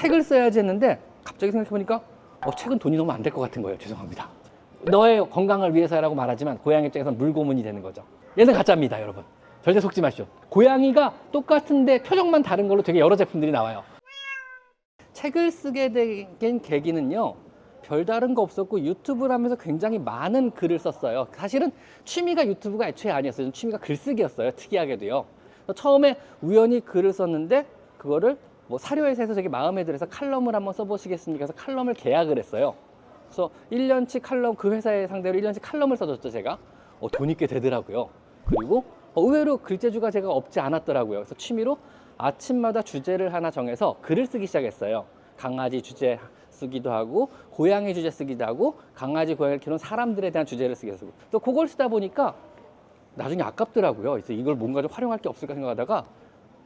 책을 써야지 했는데 갑자기 생각해보니까 책은 돈이 너무 안 될 것 같은 거예요. 죄송합니다. 너의 건강을 위해서라고 말하지만 고양이 입장에서는 물고문이 되는 거죠. 얘는 가짜입니다, 여러분. 절대 속지 마시오. 고양이가 똑같은데 표정만 다른 걸로 되게 여러 제품들이 나와요. 책을 쓰게 된 계기는요, 별다른 거 없었고 유튜브를 하면서 굉장히 많은 글을 썼어요. 사실은 취미가 유튜브가 애초에 아니었어요. 저는 취미가 글쓰기였어요. 특이하게도요. 처음에 우연히 글을 썼는데 그거를 뭐 사료회사에서 되게 마음에 들어서 칼럼을 한번 써보시겠습니까? 해서 칼럼을 계약을 했어요. 그래서 1년치 칼럼, 그 회사의 상대로 1년치 칼럼을 써줬죠, 제가. 돈이 꽤 되더라고요. 그리고 의외로 글재주가 제가 없지 않았더라고요. 그래서 취미로 아침마다 주제를 하나 정해서 글을 쓰기 시작했어요. 강아지 주제 쓰기도 하고, 고양이 주제 쓰기도 하고, 강아지, 고양이를 키우는 사람들에 대한 주제를 쓰기도 하고, 또 그걸 쓰다 보니까 나중에 아깝더라고요. 그래서 이걸 뭔가 좀 활용할 게 없을까 생각하다가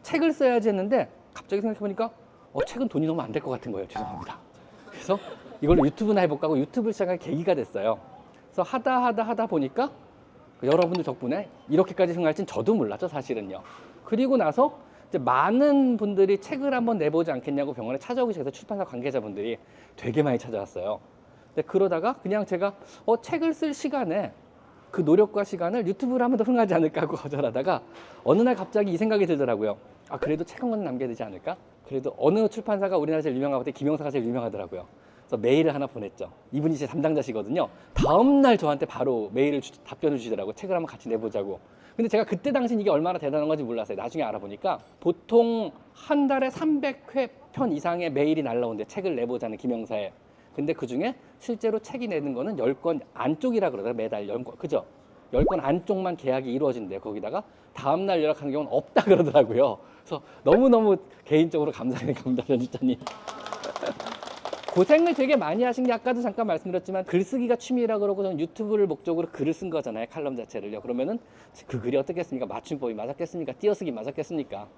책을 써야지 했는데 갑자기 생각해보니까 책은 돈이 너무 안 될 것 같은 거예요. 죄송합니다. 그래서 이걸로 유튜브나 해볼까 하고 유튜브를 시작할 계기가 됐어요. 그래서 하다 보니까 여러분들 덕분에 이렇게까지 생각할진 저도 몰랐죠, 사실은요. 그리고 나서 이제 많은 분들이 책을 한번 내보지 않겠냐고 병원에 찾아오기 시작해서 출판사 관계자분들이 되게 많이 찾아왔어요. 근데 그러다가 그냥 제가 책을 쓸 시간에 그 노력과 시간을 유튜브를 하면 더 흥하지 않을까 하고 거절하다가 어느 날 갑자기 이 생각이 들더라고요. 그래도 책 한 권 남겨야 되지 않을까? 그래도 어느 출판사가 우리나라에 제일 유명하고 김영사가 제일 유명하더라고요. 그래서 메일을 하나 보냈죠. 이분이 제 담당자시거든요. 다음날 저한테 바로 메일을 답변을 주시더라고요. 책을 한번 같이 내보자고. 근데 제가 그때 당시 이게 얼마나 대단한 건지 몰랐어요. 나중에 알아보니까 보통 한 달에 300회 편 이상의 메일이 날라오는데 책을 내보자는 김영사에. 근데 그 중에 실제로 책이 내는 거는 10권 안쪽이라 그러더라고요. 매달 10권. 그죠? 10권 안쪽만 계약이 이루어진대요. 거기다가 다음날 연락하는 경우는 없다 그러더라고요. 그래서 너무너무 개인적으로 감사해요. 감사합니다, 편집자님. 고생을 되게 많이 하신 게 아까도 잠깐 말씀드렸지만 글쓰기가 취미라 그러고 저는 유튜브를 목적으로 글을 쓴 거잖아요. 칼럼 자체를요. 그러면은 그 글이 어떻겠습니까? 맞춤법이 맞았겠습니까? 띄어쓰기 맞았겠습니까?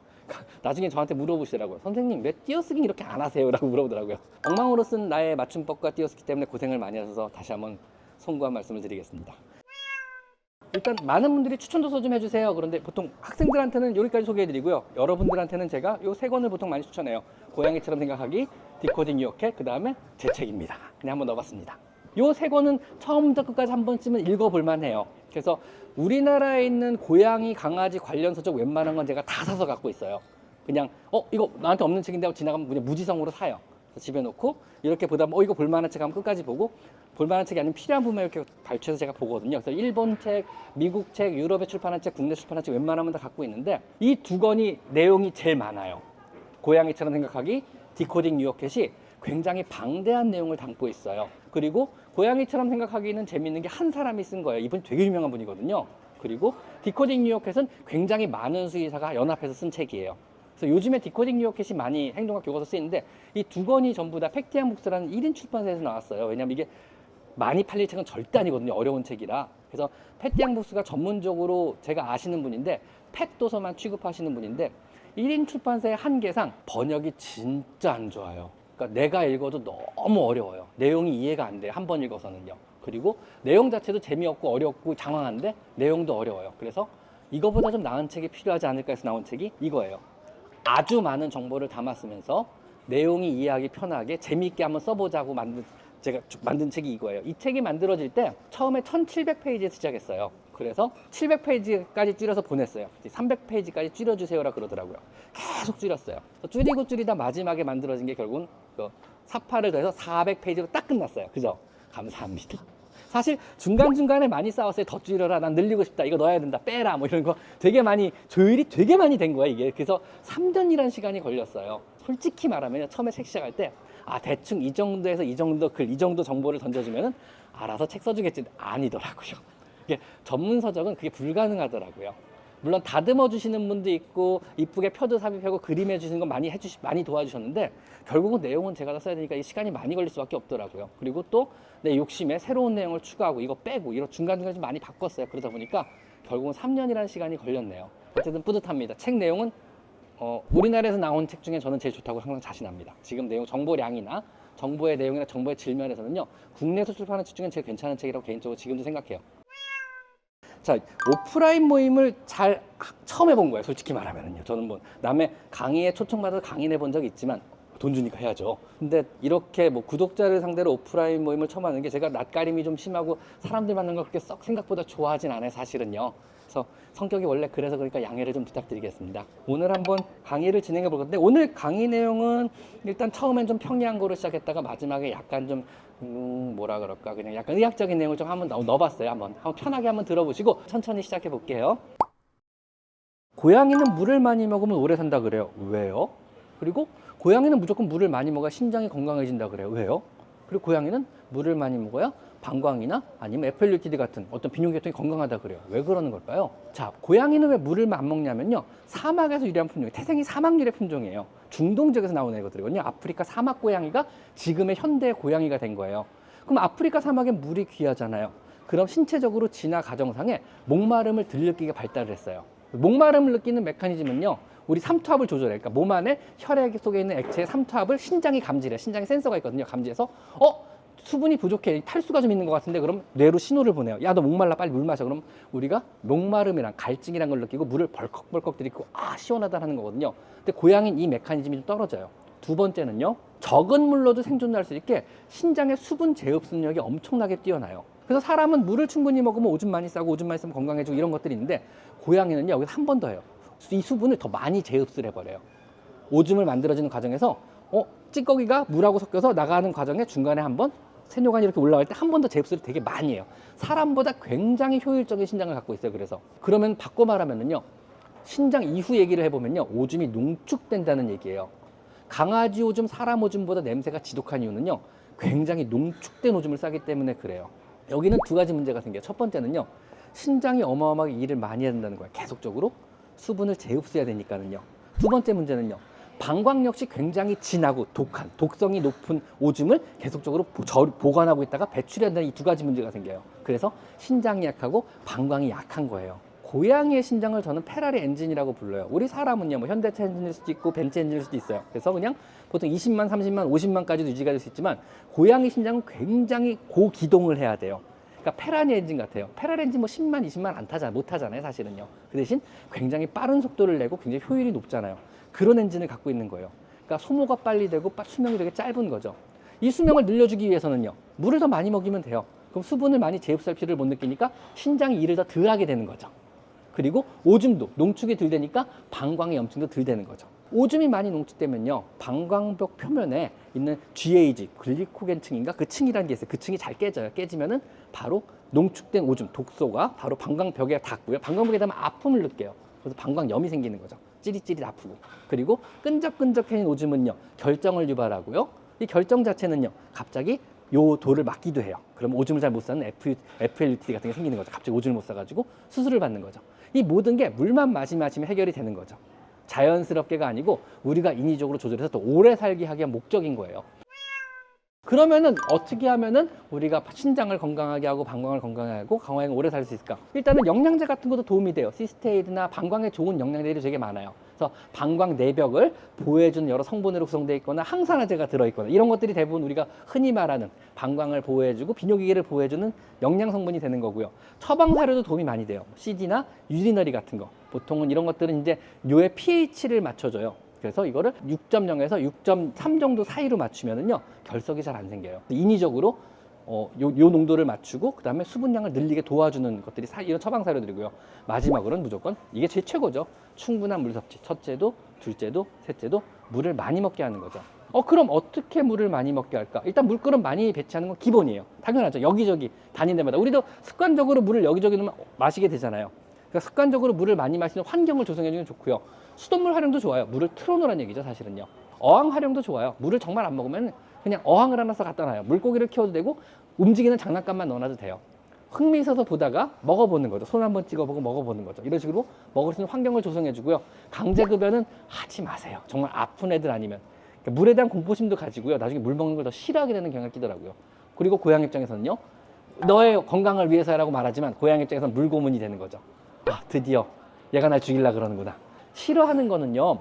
나중에 저한테 물어보시더라고요. 선생님 왜 띄어쓰기 이렇게 안 하세요? 라고 물어보더라고요. 엉망으로 쓴 나의 맞춤법과 띄어쓰기 때문에 고생을 많이 하셔서 다시 한번 송구한 말씀을 드리겠습니다. 일단 많은 분들이 추천도서 좀 해주세요. 그런데 보통 학생들한테는 여기까지 소개해드리고요. 여러분들한테는 제가 요 3권을 보통 많이 추천해요. 고양이처럼 생각하기, 디코딩 유혹해, 그 다음에 제 책입니다. 그냥 한번 넣어봤습니다. 요 3권은 처음부터 끝까지 한 번쯤은 읽어볼만 해요. 그래서 우리나라에 있는 고양이, 강아지 관련 서적 웬만한 건 제가 다 사서 갖고 있어요. 그냥 이거 나한테 없는 책인데 하고 지나가면 그냥 무지성으로 사요. 집에 놓고 이렇게 보다 이거 볼만한 책 하면 끝까지 보고, 볼만한 책이 아니면 필요한 부분만 이렇게 발췌해서 제가 보거든요. 그래서 일본 책, 미국 책, 유럽에 출판한 책, 국내 출판한 책 웬만하면 다 갖고 있는데 이 2권이 내용이 제일 많아요. 고양이처럼 생각하기, 디코딩 유혹캣이 굉장히 방대한 내용을 담고 있어요. 그리고 고양이처럼 생각하기는 재밌는 게 한 사람이 쓴 거예요. 이분이 되게 유명한 분이거든요. 그리고 디코딩 유혹캣은 굉장히 많은 수의사가 연합해서 쓴 책이에요. 그래서 요즘에 디코딩 유혹캣이 많이 행동학 교과서 쓰이는데 이 2권이 전부 다 팩트앤 북스라는 1인 출판사에서 나왔어요. 왜냐면 이게 많이 팔릴 책은 절대 아니거든요. 어려운 책이라. 그래서 팩트앤 북스가 전문적으로 제가 아시는 분인데 팩 도서만 취급하시는 분인데 1인 출판사의 한계상 번역이 진짜 안 좋아요. 그러니까 내가 읽어도 너무 어려워요. 내용이 이해가 안 돼요. 한 번 읽어서는요. 그리고 내용 자체도 재미없고 어렵고 장황한데 내용도 어려워요. 그래서 이거보다 좀 나은 책이 필요하지 않을까 해서 나온 책이 이거예요. 아주 많은 정보를 담았으면서 내용이 이해하기 편하게 재미있게 한번 써보자고 제가 만든 책이 이거예요. 이 책이 만들어질 때 처음에 1700페이지에 시작했어요. 그래서 700페이지까지 줄여서 보냈어요. 300페이지까지 줄여주세요라 그러더라고요. 계속 줄였어요. 줄이고 줄이다 마지막에 만들어진 게 결국은 그 사파를 더해서 400페이지로 딱 끝났어요. 그죠? 감사합니다. 사실 중간중간에 많이 싸웠어요. 더 줄여라, 난 늘리고 싶다, 이거 넣어야 된다, 빼라, 뭐 이런 거 되게 많이 조율이 되게 많이 된 거예요, 이게. 그래서 3년이라는 시간이 걸렸어요. 솔직히 말하면 처음에 책 시작할 때 대충 이 정도에서 이 정도 글, 이 정도 정보를 던져주면 알아서 책 써주겠지. 아니더라고요. 이게 전문 서적은 그게 불가능하더라고요. 물론 다듬어 주시는 분도 있고 이쁘게 표도 삽입하고 그림해 주시는 건 많이 도와주셨는데 결국은 내용은 제가 다 써야 되니까 이 시간이 많이 걸릴 수밖에 없더라고요. 그리고 또 내 욕심에 새로운 내용을 추가하고 이거 빼고 이런 중간중간 좀 많이 바꿨어요. 그러다 보니까 결국은 3년이라는 시간이 걸렸네요. 어쨌든 뿌듯합니다. 책 내용은 우리나라에서 나온 책 중에 저는 제일 좋다고 항상 자신합니다. 지금 내용 정보량이나 정보의 내용이나 정보의 질면에서는요, 국내에서 출판하는 책 중에 제일 괜찮은 책이라고 개인적으로 지금도 생각해요. 자, 오프라인 모임을 처음 해본 거예요. 솔직히 말하면요. 저는 뭐 남의 강의에 초청받아서 강의 내본 적이 있지만 돈 주니까 해야죠. 근데 이렇게 뭐 구독자를 상대로 오프라인 모임을 처음 하는 게 제가 낯가림이 좀 심하고 사람들 만나는 걸 그렇게 썩 생각보다 좋아하진 않아요, 사실은요. 그래서 성격이 원래 그래서 그러니까 양해를 좀 부탁드리겠습니다. 오늘 한번 강의를 진행해 볼 건데, 오늘 강의 내용은 일단 처음엔 좀 평이한 거로 시작했다가 마지막에 약간 좀 뭐라 그럴까, 그냥 약간 의학적인 내용을 좀 한번 넣어봤어요. 한번 편하게 한번 들어보시고 천천히 시작해 볼게요. 고양이는 물을 많이 먹으면 오래 산다 그래요. 왜요? 그리고 고양이는 무조건 물을 많이 먹어야 신장이 건강해진다 그래요. 왜요? 그리고 고양이는 물을 많이 먹어야 방광이나 아니면 FLUTD 같은 어떤 비뇨기통이 건강하다 그래요. 왜 그러는 걸까요? 자, 고양이는 왜 물을 안 먹냐면요, 사막에서 유래한 품종이 태생이 사막 유래 품종이에요. 중동 지역에서 나오는 애거든요. 아프리카 사막 고양이가 지금의 현대 고양이가 된 거예요. 그럼 아프리카 사막엔 물이 귀하잖아요. 그럼 신체적으로 진화 과정상에 목마름을 덜 느끼게 발달을 했어요. 목마름을 느끼는 메커니즘은요, 우리 삼투압을 조절해. 그러니까 몸 안에 혈액 속에 있는 액체의 삼투압을 신장이 감지해. 신장에 센서가 있거든요. 감지해서 수분이 부족해, 탈수가 좀 있는 것 같은데, 그럼 뇌로 신호를 보내요. 야, 너 목말라, 빨리 물 마셔. 그럼 우리가 목마름이랑 갈증이란 걸 느끼고 물을 벌컥벌컥 들이고 시원하다 하는 거거든요. 근데 고양이는 이 메커니즘이 좀 떨어져요. 두 번째는요, 적은 물로도 생존할 수 있게 신장의 수분 재흡수력이 엄청나게 뛰어나요. 그래서 사람은 물을 충분히 먹으면 오줌 많이 싸고 오줌 많이 싸면 건강해지고 이런 것들이 있는데, 고양이는요, 여기서 한 번 더 해요. 이 수분을 더 많이 재흡수를 해버려요. 오줌을 만들어지는 과정에서 찌꺼기가 물하고 섞여서 나가는 과정에 중간에 한번 세뇨관이 이렇게 올라갈 때 한 번 더 재흡수를 되게 많이 해요. 사람보다 굉장히 효율적인 신장을 갖고 있어요. 그래서 그러면 바꿔 말하면은요, 신장 이후 얘기를 해보면요, 오줌이 농축된다는 얘기예요. 강아지 오줌, 사람 오줌보다 냄새가 지독한 이유는요, 굉장히 농축된 오줌을 싸기 때문에 그래요. 여기는 두 가지 문제가 생겨요. 첫 번째는요, 신장이 어마어마하게 일을 많이 해야 된다는 거예요. 계속적으로 수분을 재흡수해야 되니까는요. 두 번째 문제는요, 방광 역시 굉장히 진하고 독한, 독성이 높은 오줌을 계속적으로 보관하고 있다가 배출해야 된다는 이 두 가지 문제가 생겨요. 그래서 신장이 약하고 방광이 약한 거예요. 고양이의 신장을 저는 페라리 엔진이라고 불러요. 우리 사람은요, 뭐 현대차 엔진일 수도 있고 벤츠 엔진일 수도 있어요. 그래서 그냥 보통 20만, 30만, 50만까지도 유지가 될 수 있지만, 고양이 신장은 굉장히 고기동을 해야 돼요. 그러니까 페라리 엔진 같아요. 페라리 엔진 뭐 10만, 20만 못 타잖아요, 사실은요. 그 대신 굉장히 빠른 속도를 내고 굉장히 효율이 높잖아요. 그런 엔진을 갖고 있는 거예요. 그러니까 소모가 빨리 되고 수명이 되게 짧은 거죠. 이 수명을 늘려주기 위해서는요, 물을 더 많이 먹이면 돼요. 그럼 수분을 많이 재흡수할 필요를 못 느끼니까 신장이 일을 더 덜 하게 되는 거죠. 그리고 오줌도 농축이 덜 되니까 방광의 염증도 덜 되는 거죠. 오줌이 많이 농축되면요, 방광벽 표면에 있는 GAG, 글리코겐층인가, 그 층이라는 게 있어요. 그 층이 잘 깨져요. 깨지면은 바로 농축된 오줌, 독소가 바로 방광벽에 닿고요. 방광벽에 닿으면 아픔을 느껴요. 그래서 방광염이 생기는 거죠. 찌릿찌릿 아프고. 그리고 끈적끈적해진 오줌은요, 결정을 유발하고요. 이 결정 자체는요, 갑자기 요 돌을 막기도 해요. 그럼 오줌을 잘 못 싸는 FLUTD 같은 게 생기는 거죠. 갑자기 오줌을 못 싸가지고 수술을 받는 거죠. 이 모든 게 물만 마시면 해결이 되는 거죠. 자연스럽게가 아니고 우리가 인위적으로 조절해서 더 오래 살게 하기 위한 목적인 거예요. 그러면은 어떻게 하면은 우리가 신장을 건강하게 하고 방광을 건강하게 하고 건강하게 오래 살 수 있을까? 일단은 영양제 같은 것도 도움이 돼요. 시스테이드나 방광에 좋은 영양제들이 되게 많아요. 그래서 방광 내벽을 보호해주는 여러 성분으로 구성되어 있거나 항산화제가 들어있거나 이런 것들이 대부분 우리가 흔히 말하는 방광을 보호해주고 비뇨기계를 보호해주는 영양 성분이 되는 거고요. 처방 사료도 도움이 많이 돼요. CD나 유리너리 같은 거. 보통은 이런 것들은 이제 뇨의 pH를 맞춰줘요. 그래서 이거를 6.0에서 6.3 정도 사이로 맞추면은요, 결석이 잘 안 생겨요. 인위적으로 요 농도를 맞추고 그 다음에 수분량을 늘리게 도와주는 것들이 이런 처방 사료들이고요. 마지막으로는 무조건 이게 제일 최고죠. 충분한 물 섭취. 첫째도, 둘째도, 셋째도 물을 많이 먹게 하는 거죠. 그럼 어떻게 물을 많이 먹게 할까? 일단 물그릇 많이 배치하는 건 기본이에요. 당연하죠. 여기저기 다니는 데마다 우리도 습관적으로 물을 여기저기 넣으면 마시게 되잖아요. 그러니까 습관적으로 물을 많이 마시는 환경을 조성해 주면 좋고요. 수돗물 활용도 좋아요. 물을 틀어놓으라는 얘기죠, 사실은요. 어항 활용도 좋아요. 물을 정말 안 먹으면 그냥 어항을 하나 써 갖다 놔요. 물고기를 키워도 되고 움직이는 장난감만 넣어놔도 돼요. 흥미 있어서 보다가 먹어보는 거죠. 손 한번 찍어보고 먹어보는 거죠. 이런 식으로 먹을 수 있는 환경을 조성해 주고요. 강제급여는 하지 마세요. 정말 아픈 애들 아니면. 그러니까 물에 대한 공포심도 가지고요. 나중에 물 먹는 걸 더 싫어하게 되는 경향이 끼더라고요. 그리고 고양이 입장에서는요, 너의 건강을 위해서라고 말하지만 고양이 입장에서는 물고문이 되는 거죠. 드디어 얘가 날 죽이려고 그러는구나. 싫어하는 거는요,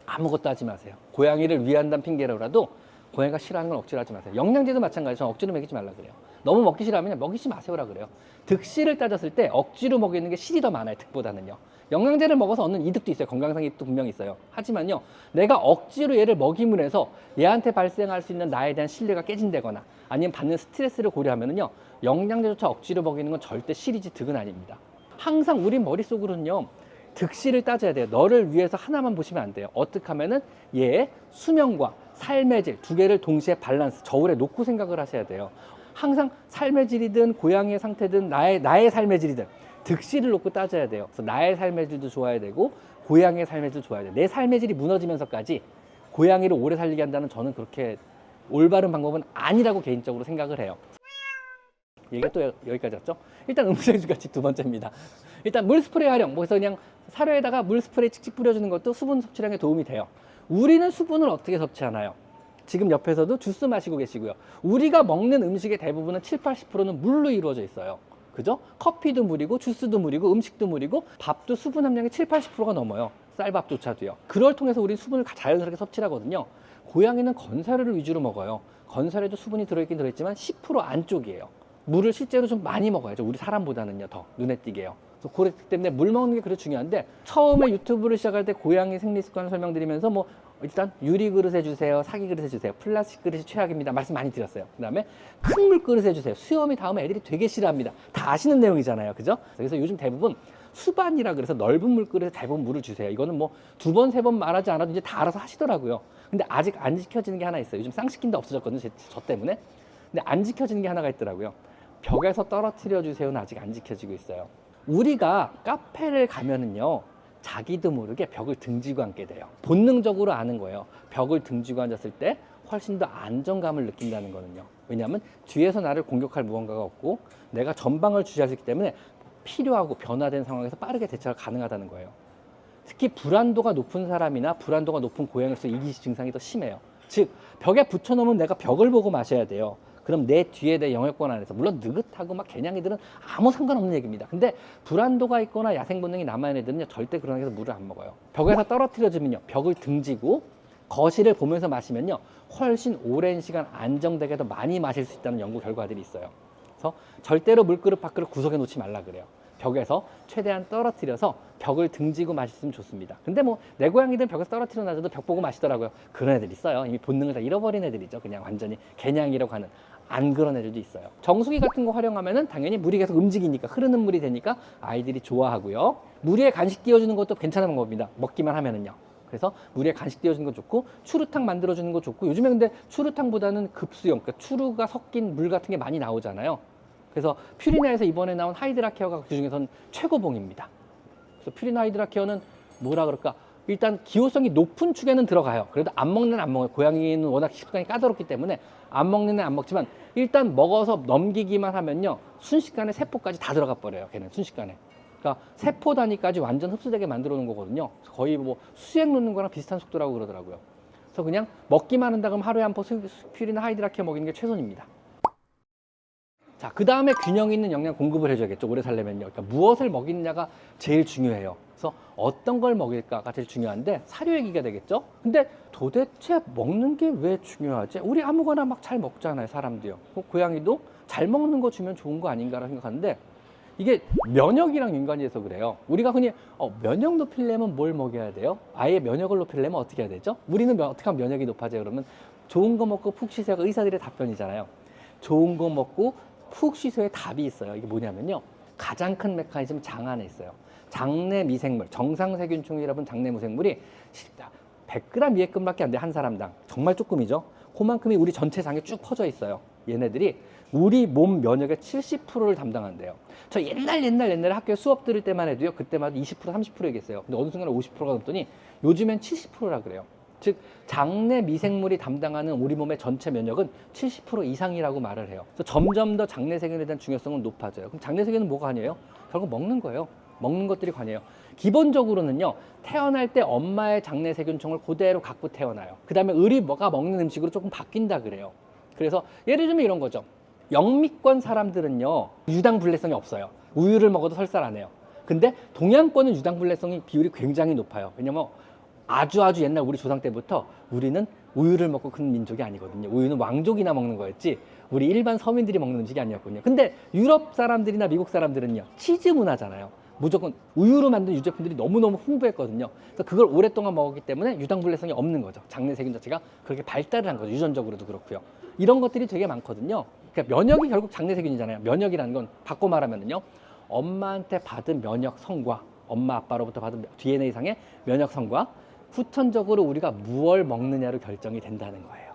아무것도 하지 마세요. 고양이를 위한다는 핑계로라도 고양이가 싫어하는 건 억지로 하지 마세요. 영양제도 마찬가지죠. 저는 억지로 먹이지 말라 그래요. 너무 먹기 싫어하면 먹이지 마세요라 그래요. 득실을 따졌을 때 억지로 먹이는 게 실이 더 많아요, 득보다는요. 영양제를 먹어서 얻는 이득도 있어요. 건강상 이득도 분명히 있어요. 하지만요, 내가 억지로 얘를 먹임을 해서 얘한테 발생할 수 있는 나에 대한 신뢰가 깨진다거나 아니면 받는 스트레스를 고려하면요, 영양제조차 억지로 먹이는 건 절대 실이지 득은 아닙니다. 항상 우리 머릿속으로는요, 득실을 따져야 돼요. 너를 위해서 하나만 보시면 안 돼요. 어떻게 하면은 얘의 수명과 삶의 질 두 개를 동시에 밸런스, 저울에 놓고 생각을 하셔야 돼요. 항상 삶의 질이든 고양이의 상태든 나의 삶의 질이든 득실을 놓고 따져야 돼요. 그래서 나의 삶의 질도 좋아야 되고 고양이의 삶의 질도 좋아야 돼요. 내 삶의 질이 무너지면서까지 고양이를 오래 살리게 한다는, 저는 그렇게 올바른 방법은 아니라고 개인적으로 생각을 해요. 얘기가 또 여기까지 왔죠? 일단 음식 주가집 두 번째입니다. 일단 물 스프레이 활용. 그래서 그냥 사료에다가 물 스프레이 칙칙 뿌려주는 것도 수분 섭취량에 도움이 돼요. 우리는 수분을 어떻게 섭취하나요? 지금 옆에서도 주스 마시고 계시고요. 우리가 먹는 음식의 대부분은 7, 80%는 물로 이루어져 있어요. 그죠? 커피도 물이고 주스도 물이고 음식도 물이고 밥도 수분 함량이 7, 80%가 넘어요. 쌀밥조차도요. 그걸 통해서 우리 수분을 자연스럽게 섭취를 하거든요. 고양이는 건사료를 위주로 먹어요. 건사료도 수분이 들어있긴 들어있지만 10% 안쪽이에요. 물을 실제로 좀 많이 먹어야죠. 우리 사람보다는요, 더 눈에 띄게요. 그래서 그렇기 때문에 물 먹는 게 그렇게 중요한데, 처음에 유튜브를 시작할 때 고양이 생리 습관 설명드리면서 뭐 일단 유리 그릇 해주세요, 사기 그릇 해주세요, 플라스틱 그릇이 최악입니다 말씀 많이 드렸어요. 그 다음에 큰 물 그릇 해주세요. 수염이 닿으면 애들이 되게 싫어합니다. 다 아시는 내용이잖아요, 그죠? 그래서 요즘 대부분 수반이라 그래서 넓은 물 그릇에 대부분 물을 주세요. 이거는 뭐 2번, 3번 말하지 않아도 이제 다 알아서 하시더라고요. 근데 아직 안 지켜지는 게 하나 있어요. 요즘 쌍시킨도 없어졌거든요, 저 때문에. 근데 안 지켜지는 게 하나가 있더라고요. 벽에서 떨어뜨려 주세요는 아직 안 지켜지고 있어요. 우리가 카페를 가면은요, 자기도 모르게 벽을 등지고 앉게 돼요. 본능적으로 아는 거예요. 벽을 등지고 앉았을 때 훨씬 더 안정감을 느낀다는 거는요. 왜냐하면 뒤에서 나를 공격할 무언가가 없고 내가 전방을 주시할 수 있기 때문에 필요하고 변화된 상황에서 빠르게 대처가 가능하다는 거예요. 특히 불안도가 높은 사람이나 불안도가 높은 고양이일수록 이 증상이 더 심해요. 즉, 벽에 붙여놓으면 내가 벽을 보고 마셔야 돼요. 그럼 내 뒤에 내 영역권 안에서, 물론 느긋하고 막 개냥이들은 아무 상관없는 얘기입니다. 근데 불안도가 있거나 야생 본능이 남아있는 애들은요, 절대 그런 데서 물을 안 먹어요. 벽에서 떨어뜨려주면요, 벽을 등지고 거실을 보면서 마시면요, 훨씬 오랜 시간 안정되게 더 많이 마실 수 있다는 연구 결과들이 있어요. 그래서 절대로 물그릇 밥그릇 구석에 놓지 말라 그래요. 벽에서 최대한 떨어뜨려서 벽을 등지고 마셨으면 좋습니다. 근데 뭐 내 고양이들은 벽에서 떨어뜨려 놔줘도 벽 보고 마시더라고요. 그런 애들 있어요. 이미 본능을 다 잃어버린 애들이죠. 그냥 완전히 개냥이라고 하는. 안 그런 애들도 있어요. 정수기 같은 거 활용하면은 당연히 물이 계속 움직이니까, 흐르는 물이 되니까 아이들이 좋아하고요. 물 위에 간식 띄워주는 것도 괜찮은 방법입니다. 먹기만 하면은요. 그래서 물 위에 간식 띄워주는 거 좋고, 추루탕 만들어주는 거 좋고, 요즘에 근데 추루탕보다는 급수용, 그러니까 추루가 섞인 물 같은 게 많이 나오잖아요. 그래서 퓨리나에서 이번에 나온 하이드라 케어가 그 중에서는 최고봉입니다. 그래서 퓨리나 하이드라 케어는 뭐라 그럴까? 일단 기호성이 높은 축에는 들어가요. 그래도 안 먹는 애는 안 먹어요. 고양이는 워낙 식습관이 까다롭기 때문에 안 먹는 애는 안 먹지만, 일단 먹어서 넘기기만 하면요, 순식간에 세포까지 다 들어가 버려요. 걔는 순식간에. 그러니까 세포 단위까지 완전 흡수되게 만들어 놓은 거거든요. 거의 뭐 수액 놓는 거랑 비슷한 속도라고 그러더라고요. 그래서 그냥 먹기만 한다 그러면 하루에 한 포 퓨리나 하이드라 케어 먹이는 게 최선입니다. 자, 그 다음에 균형 있는 영양 공급을 해줘야겠죠. 오래 살려면요. 그러니까 무엇을 먹이느냐가 제일 중요해요. 그래서 어떤 걸 먹일까가 제일 중요한데, 사료 얘기가 되겠죠. 근데 도대체 먹는 게 왜 중요하지? 우리 아무거나 막 잘 먹잖아요, 사람도요. 고양이도 잘 먹는 거 주면 좋은 거 아닌가라고 생각하는데, 이게 면역이랑 연관돼서 그래요. 우리가 흔히 면역 높이려면 뭘 먹여야 돼요? 아예 면역을 높이려면 어떻게 해야 되죠? 우리는 어떻게 하면 면역이 높아져요? 그러면 좋은 거 먹고 푹 쉬세요가 의사들의 답변이잖아요. 좋은 거 먹고 푹 쉬세요의 답이 있어요. 이게 뭐냐면요, 가장 큰 메커니즘 장 안에 있어요. 장내 미생물, 정상세균총이라는 장내 미생물이 100g 이하큼밖에 안 돼, 한 사람당. 정말 조금이죠. 그만큼이 우리 전체 장에 쭉 퍼져 있어요. 얘네들이 우리 몸 면역의 70%를 담당한대요. 저 옛날에 학교에 수업 들을 때만 해도요, 그때마다 20% 30% 얘기했어요. 근데 어느 순간에 50%가 넘더니 요즘엔 70%라 그래요. 즉, 장내 미생물이 담당하는 우리 몸의 전체 면역은 70% 이상이라고 말을 해요. 그래서 점점 더 장내 세균에 대한 중요성은 높아져요. 그럼 장내 세균은 뭐가 관이에요? 결국 먹는 거예요. 먹는 것들이 관이에요. 기본적으로는요, 태어날 때 엄마의 장내 세균총을 그대로 갖고 태어나요. 그 다음에 우리가 먹는 음식으로 조금 바뀐다 그래요. 그래서 예를 들면 이런 거죠. 영미권 사람들은요, 유당불내성이 없어요. 우유를 먹어도 설사 안 해요. 근데 동양권은 유당불내성이 비율이 굉장히 높아요. 왜냐면 아주 옛날 우리 조상 때부터 우리는 우유를 먹고 큰 민족이 아니거든요. 우유는 왕족이나 먹는 거였지 우리 일반 서민들이 먹는 음식이 아니었거든요. 근데 유럽 사람들이나 미국 사람들은요, 치즈 문화잖아요. 무조건 우유로 만든 유제품들이 너무너무 풍부했거든요. 그래서 그걸 오랫동안 먹었기 때문에 유당불내성이 없는 거죠. 장내 세균 자체가 그렇게 발달을 한 거죠. 유전적으로도 그렇고요. 이런 것들이 되게 많거든요. 그러니까 면역이 결국 장내 세균이잖아요. 면역이라는 건 바꿔 말하면요, 엄마한테 받은 면역성과 엄마 아빠로부터 받은 DNA상의 면역성과 후천적으로 우리가 무엇을 먹느냐로 결정이 된다는 거예요.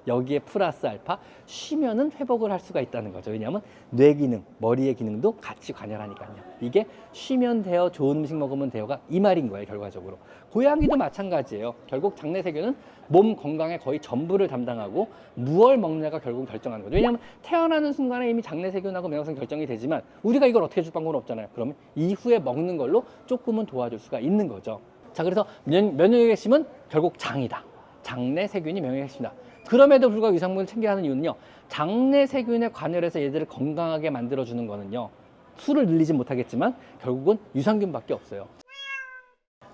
여기에 플러스 알파 쉬면은 회복을 할 수가 있다는 거죠. 왜냐하면 뇌 기능, 머리의 기능도 같이 관여하니까요. 이게 쉬면 돼요, 좋은 음식 먹으면 돼요가 이 말인 거예요. 결과적으로 고양이도 마찬가지예요. 결국 장내 세균은 몸 건강의 거의 전부를 담당하고 무엇을 먹느냐가 결국 결정하는 거죠. 왜냐하면 태어나는 순간에 이미 장내 세균하고 면역성 결정이 되지만 우리가 이걸 어떻게 줄 방법은 없잖아요. 그러면 이후에 먹는 걸로 조금은 도와줄 수가 있는 거죠. 자, 그래서 면역의 핵심은 결국 장이다. 장내 세균이 면역의 핵심이다. 그럼에도 불구하고 유산균을 챙겨야 하는 이유는요, 장내 세균에 관여해서 얘들을 건강하게 만들어주는 거는요, 수를 늘리지 못하겠지만 결국은 유산균밖에 없어요.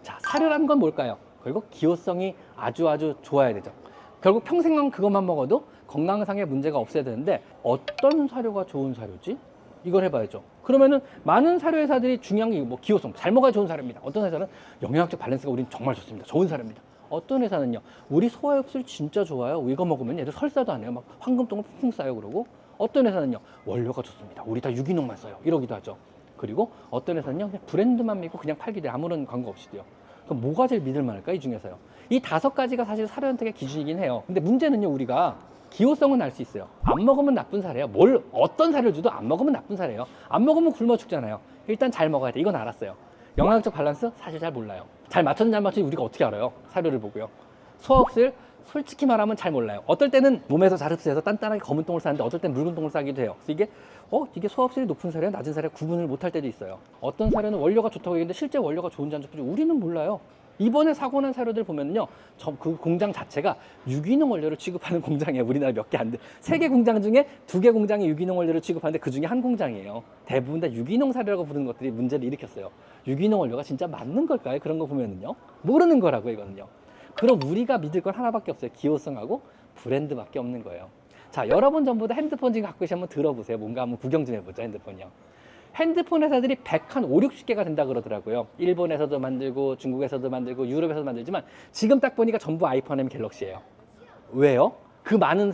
자, 사료라는 건 뭘까요? 결국 기호성이 아주 좋아야 되죠. 결국 평생만 그것만 먹어도 건강상의 문제가 없어야 되는데 어떤 사료가 좋은 사료지? 이걸 해봐야죠. 그러면은 많은 사료 회사들이 중요한 게 뭐 기호성, 잘 먹어야 좋은 사료입니다. 어떤 회사는 영양학적 밸런스가 우린 정말 좋습니다. 좋은 사료입니다. 어떤 회사는요, 우리 소화흡수율 진짜 좋아요. 이거 먹으면 얘들 설사도 안 해요. 막 황금똥을 푹푹 싸요. 그러고 어떤 회사는요, 원료가 좋습니다. 우리 다 유기농만 써요. 이러기도 하죠. 그리고 어떤 회사는요, 그냥 브랜드만 믿고 그냥 팔기도 해요. 아무런 광고 없이도요. 그럼 뭐가 제일 믿을 만할까? 이 중에서요. 이 5가지가 사실 사료 선택의 기준이긴 해요. 근데 문제는요, 우리가 기호성은 알 수 있어요. 안 먹으면 나쁜 사료예요. 어떤 사료를 줘도 안 먹으면 나쁜 사료예요. 안 먹으면 굶어 죽잖아요. 일단 잘 먹어야 돼. 이건 알았어요. 영양학적 밸런스 사실 잘 몰라요. 잘 맞췄는지 안 맞췄는지 우리가 어떻게 알아요? 사료를 보고요. 소화흡수율 솔직히 말하면 잘 몰라요. 어떨 때는 몸에서 잘 흡수해서 단단하게 검은 똥을 싸는데 어떨 때는 묽은 똥을 싸기도 해요. 그래서 이게 소화흡수율이 높은 사료야, 낮은 사료야 구분을 못할 때도 있어요. 어떤 사료는 원료가 좋다고 얘기하는데 실제 원료가 좋은지 안 좋은지 우리는 몰라요. 이번에 사고 난 사료들 보면요, 그 공장 자체가 유기농 원료를 취급하는 공장이에요. 우리나라 몇 개 안 돼. 3개 공장 중에 2개 공장이 유기농 원료를 취급하는데 그 중에 한 공장이에요. 대부분 다 유기농 사료라고 부르는 것들이 문제를 일으켰어요. 유기농 원료가 진짜 맞는 걸까요? 그런 거 보면은요, 모르는 거라고 이거는요. 그럼 우리가 믿을 건 하나밖에 없어요. 기호성하고 브랜드밖에 없는 거예요. 자, 여러분 전부 다 핸드폰 지금 갖고 계시면 한번 들어보세요. 뭔가 한번 구경 좀 해보죠. 핸드폰이요. 핸드폰 회사들이 100한 5, 60개가 된다 그러더라고요. 일본에서도 만들고 중국에서도 만들고 유럽에서도 만들지만 지금 딱 보니까 전부 아이폰 M 갤럭시예요. 왜요? 그 많은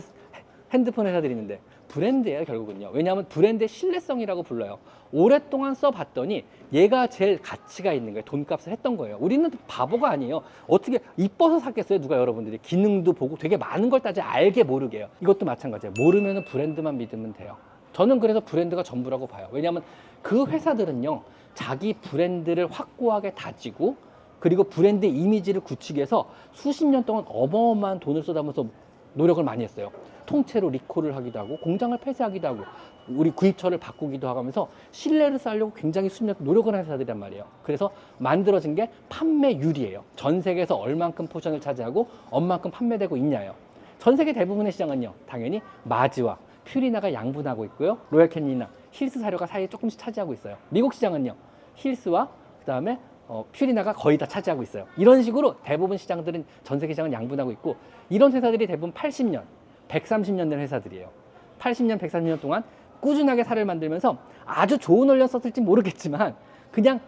핸드폰 회사들이 있는데 브랜드예요, 결국은요. 왜냐하면 브랜드의 신뢰성이라고 불러요. 오랫동안 써봤더니 얘가 제일 가치가 있는 거예요. 돈값을 했던 거예요. 우리는 바보가 아니에요. 어떻게 이뻐서 샀겠어요? 누가 여러분들이 기능도 보고 되게 많은 걸 따져 알게 모르게요. 이것도 마찬가지예요. 모르면 브랜드만 믿으면 돼요. 저는 그래서 브랜드가 전부라고 봐요. 왜냐하면 그 회사들은요, 자기 브랜드를 확고하게 다지고 그리고 브랜드 이미지를 구축해서 위해서 수십 년 동안 어마어마한 돈을 쏟아면서 노력을 많이 했어요. 통째로 리콜을 하기도 하고 공장을 폐쇄하기도 하고 우리 구입처를 바꾸기도 하면서 신뢰를 쌓으려고 굉장히 수십 년 노력을 한 회사들이란 말이에요. 그래서 만들어진 게 판매율이에요. 전 세계에서 얼만큼 포션을 차지하고 얼만큼 판매되고 있냐요. 전 세계 대부분의 시장은요, 당연히 마즈와 퓨리나가 양분하고 있고요. 로얄 캐니나 힐스 사료가 사이에 조금씩 차지하고 있어요. 미국 시장은요, 힐스와 그다음에 퓨리나가 거의 다 차지하고 있어요. 이런 식으로 대부분 시장들은 전 세계 시장은 양분하고 있고 이런 회사들이 대부분 80년, 130년 된 회사들이에요. 80년, 130년 동안 꾸준하게 사료를 만들면서 아주 좋은 원료 썼을지 모르겠지만 그냥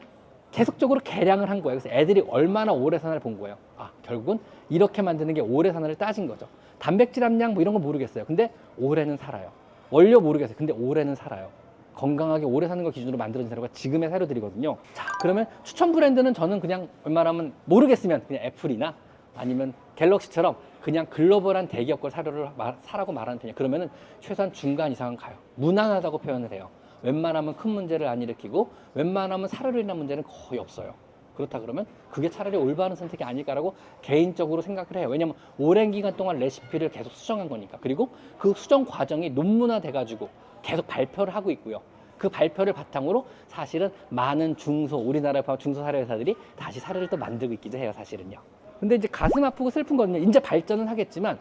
계속적으로 개량을 한 거예요. 그래서 애들이 얼마나 오래 사나를 본 거예요. 아, 결국은 이렇게 만드는 게 오래 사나를 따진 거죠. 단백질 함량 뭐 이런 거 모르겠어요. 근데 오래는 살아요. 원료 모르겠어요. 근데 오래는 살아요. 건강하게 오래 사는 거 기준으로 만들어진 사료가 지금의 사료들이거든요. 자, 그러면 추천 브랜드는 저는 그냥 웬만하면 모르겠으면 그냥 애플이나 아니면 갤럭시처럼 그냥 글로벌한 대기업 걸 사료를 사라고 말하는 편이에요. 그러면은 최소한 중간 이상은 가요. 무난하다고 표현을 해요. 웬만하면 큰 문제를 안 일으키고 웬만하면 사료로 인한 문제는 거의 없어요. 그렇다 그러면 그게 차라리 올바른 선택이 아닐까라고 개인적으로 생각을 해요. 왜냐면 오랜 기간 동안 레시피를 계속 수정한 거니까. 그리고 그 수정 과정이 논문화 돼가지고 계속 발표를 하고 있고요. 그 발표를 바탕으로 사실은 많은 우리나라 중소 사료 회사들이 다시 사료를 또 만들고 있기도 해요, 사실은요. 근데 이제 가슴 아프고 슬픈 거는요, 이제 발전은 하겠지만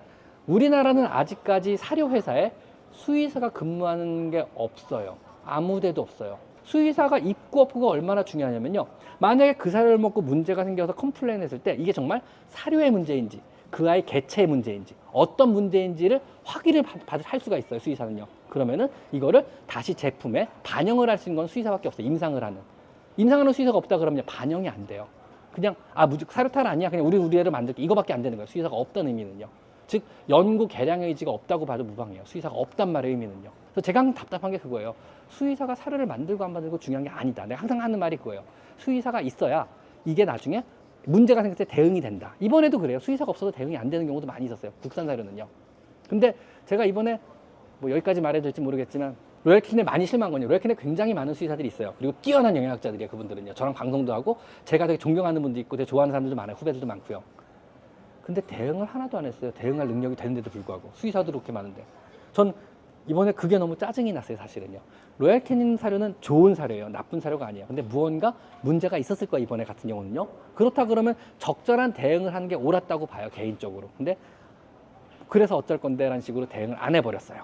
우리나라는 아직까지 사료 회사에 수의사가 근무하는 게 없어요. 아무 데도 없어요. 수의사가 있고 없고가 얼마나 중요하냐면요, 만약에 그 사료를 먹고 문제가 생겨서 컴플레인 했을 때 이게 정말 사료의 문제인지 그 아이 개체의 문제인지 어떤 문제인지를 확인을 할 수가 있어요, 수의사는요. 그러면은 이거를 다시 제품에 반영을 할 수 있는 건 수의사밖에 없어요. 임상을 하는. 임상하는 수의사가 없다 그러면 반영이 안 돼요. 그냥 사료탈 아니야. 그냥 우리 애를 만들게. 이거밖에 안 되는 거예요. 수의사가 없다는 의미는요. 즉 연구 개량 의지가 없다고 봐도 무방해요. 수의사가 없단 말의 의미는요. 그래서 제가 항상 답답한 게 그거예요. 수의사가 사료를 만들고 안 만들고 중요한 게 아니다. 내가 항상 하는 말이 그거예요. 수의사가 있어야 이게 나중에 문제가 생길 때 대응이 된다. 이번에도 그래요. 수의사가 없어서 대응이 안 되는 경우도 많이 있었어요. 국산 사료는요. 근데 제가 이번에 뭐 여기까지 말해도 될지 모르겠지만 로얄캔에 많이 실망한 건요. 로얄캔에 굉장히 많은 수의사들이 있어요. 그리고 뛰어난 영양학자들이에요. 그분들은요. 저랑 방송도 하고 제가 되게 존경하는 분도 있고 되게 좋아하는 사람들도 많아요. 후배들도 많고요. 근데 대응을 하나도 안 했어요. 대응할 능력이 되는데도 불구하고. 수의사도 그렇게 많은데. 전 이번에 그게 너무 짜증이 났어요. 사실은요. 로얄캐닌 사료는 좋은 사료예요. 나쁜 사료가 아니에요. 근데 무언가 문제가 있었을 거예요. 이번에 같은 경우는요. 그렇다 그러면 적절한 대응을 하는 게 옳았다고 봐요. 개인적으로. 근데 그래서 어쩔 건데 라는 식으로 대응을 안 해버렸어요.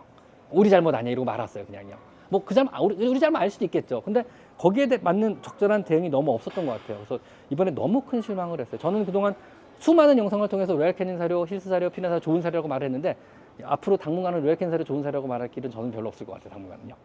우리 잘못 아니야 이러고 말았어요. 그냥요. 뭐 우리 잘못 아닐 수도 있겠죠. 근데 거기에 맞는 적절한 대응이 너무 없었던 것 같아요. 그래서 이번에 너무 큰 실망을 했어요. 저는 그동안 수많은 영상을 통해서 로얄캐닌 사료, 힐스 사료, 피넛 사료 좋은 사료라고 말했는데 앞으로 당분간은 로얄캐닌 사료 좋은 사료라고 말할 길은 저는 별로 없을 것 같아요. 당분간은요.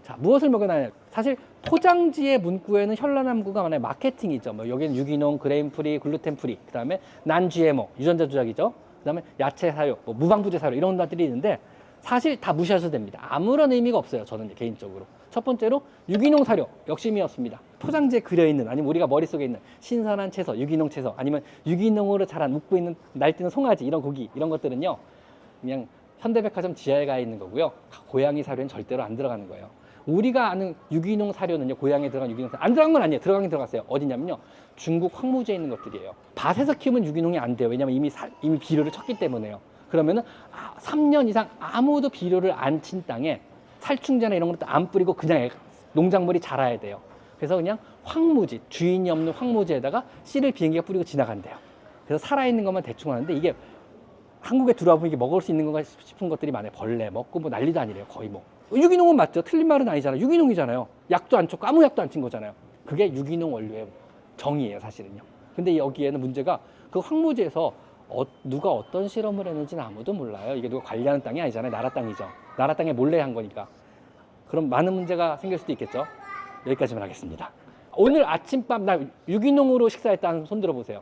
자, 무엇을 먹여나냐? 사실 포장지의 문구에는 현란함구가 많아요. 마케팅이죠. 뭐 여기는 유기농, 그레인 프리, 글루텐 프리, 그다음에 난 GMO, 유전자 조작이죠. 그다음에 야채 사료, 뭐 무방부제 사료 이런 것들이 있는데 사실 다 무시하셔도 됩니다. 아무런 의미가 없어요. 저는 개인적으로. 첫 번째로 유기농 사료 역심이었습니다. 포장지에 그려있는 아니면 우리가 머릿속에 있는 신선한 채소, 유기농 채소 아니면 유기농으로 자란 웃고 있는 날뛰는 송아지 이런 고기 이런 것들은요. 그냥 현대백화점 지하에 가 있는 거고요. 고양이 사료는 절대로 안 들어가는 거예요. 우리가 아는 유기농 사료는요. 고양이에 들어간 유기농 사료 안 들어간 건 아니에요. 들어가긴 들어갔어요. 어디냐면요. 중국 황무지에 있는 것들이에요. 밭에서 키우면 유기농이 안 돼요. 왜냐면 이미 비료를 쳤기 때문에요. 그러면은 3년 이상 아무도 비료를 안 친 땅에 살충제나 이런 것도 안 뿌리고 그냥 농작물이 자라야 돼요. 그래서 그냥 황무지, 주인이 없는 황무지에다가 씨를 비행기가 뿌리고 지나간대요. 그래서 살아있는 것만 대충 하는데 이게 한국에 들어와 보면 이게 먹을 수 있는 건가 싶은 것들이 많아요. 벌레 먹고 뭐 난리도 아니래요. 거의 뭐. 유기농은 맞죠. 틀린 말은 아니잖아요. 유기농이잖아요. 약도 안 쳤고 아무 약도 안 친 거잖아요. 그게 유기농 원료의 정의예요. 사실은요. 근데 여기에는 문제가 그 황무지에서 누가 어떤 실험을 했는지는 아무도 몰라요. 이게 누가 관리하는 땅이 아니잖아요. 나라 땅이죠. 나라 땅에 몰래 한 거니까. 그럼 많은 문제가 생길 수도 있겠죠. 여기까지만 하겠습니다. 오늘 아침밥 나 유기농으로 식사했다는 손 들어보세요.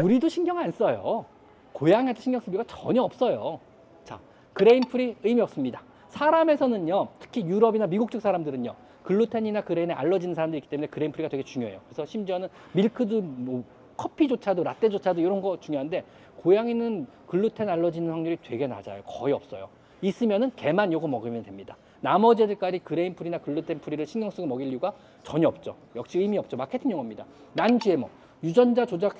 우리도 신경 안 써요. 고양이한테 신경 쓸 필요가 전혀 없어요. 자, 그레인 프리 의미 없습니다. 사람에서는요, 특히 유럽이나 미국 쪽 사람들은요, 글루텐이나 그레인에 알러지 있는 사람들이 있기 때문에 그레인 프리가 되게 중요해요. 그래서 심지어는 밀크도 뭐 커피조차도 라떼조차도 이런 거 중요한데 고양이는 글루텐 알러지 있는 확률이 되게 낮아요. 거의 없어요. 있으면은 개만 요거 먹으면 됩니다. 나머지 애들까지 그레인 프리나 글루텐 프리를 신경 쓰고 먹일 이유가 전혀 없죠. 역시 의미 없죠. 마케팅 용어입니다. 난 GMO, 유전자 조작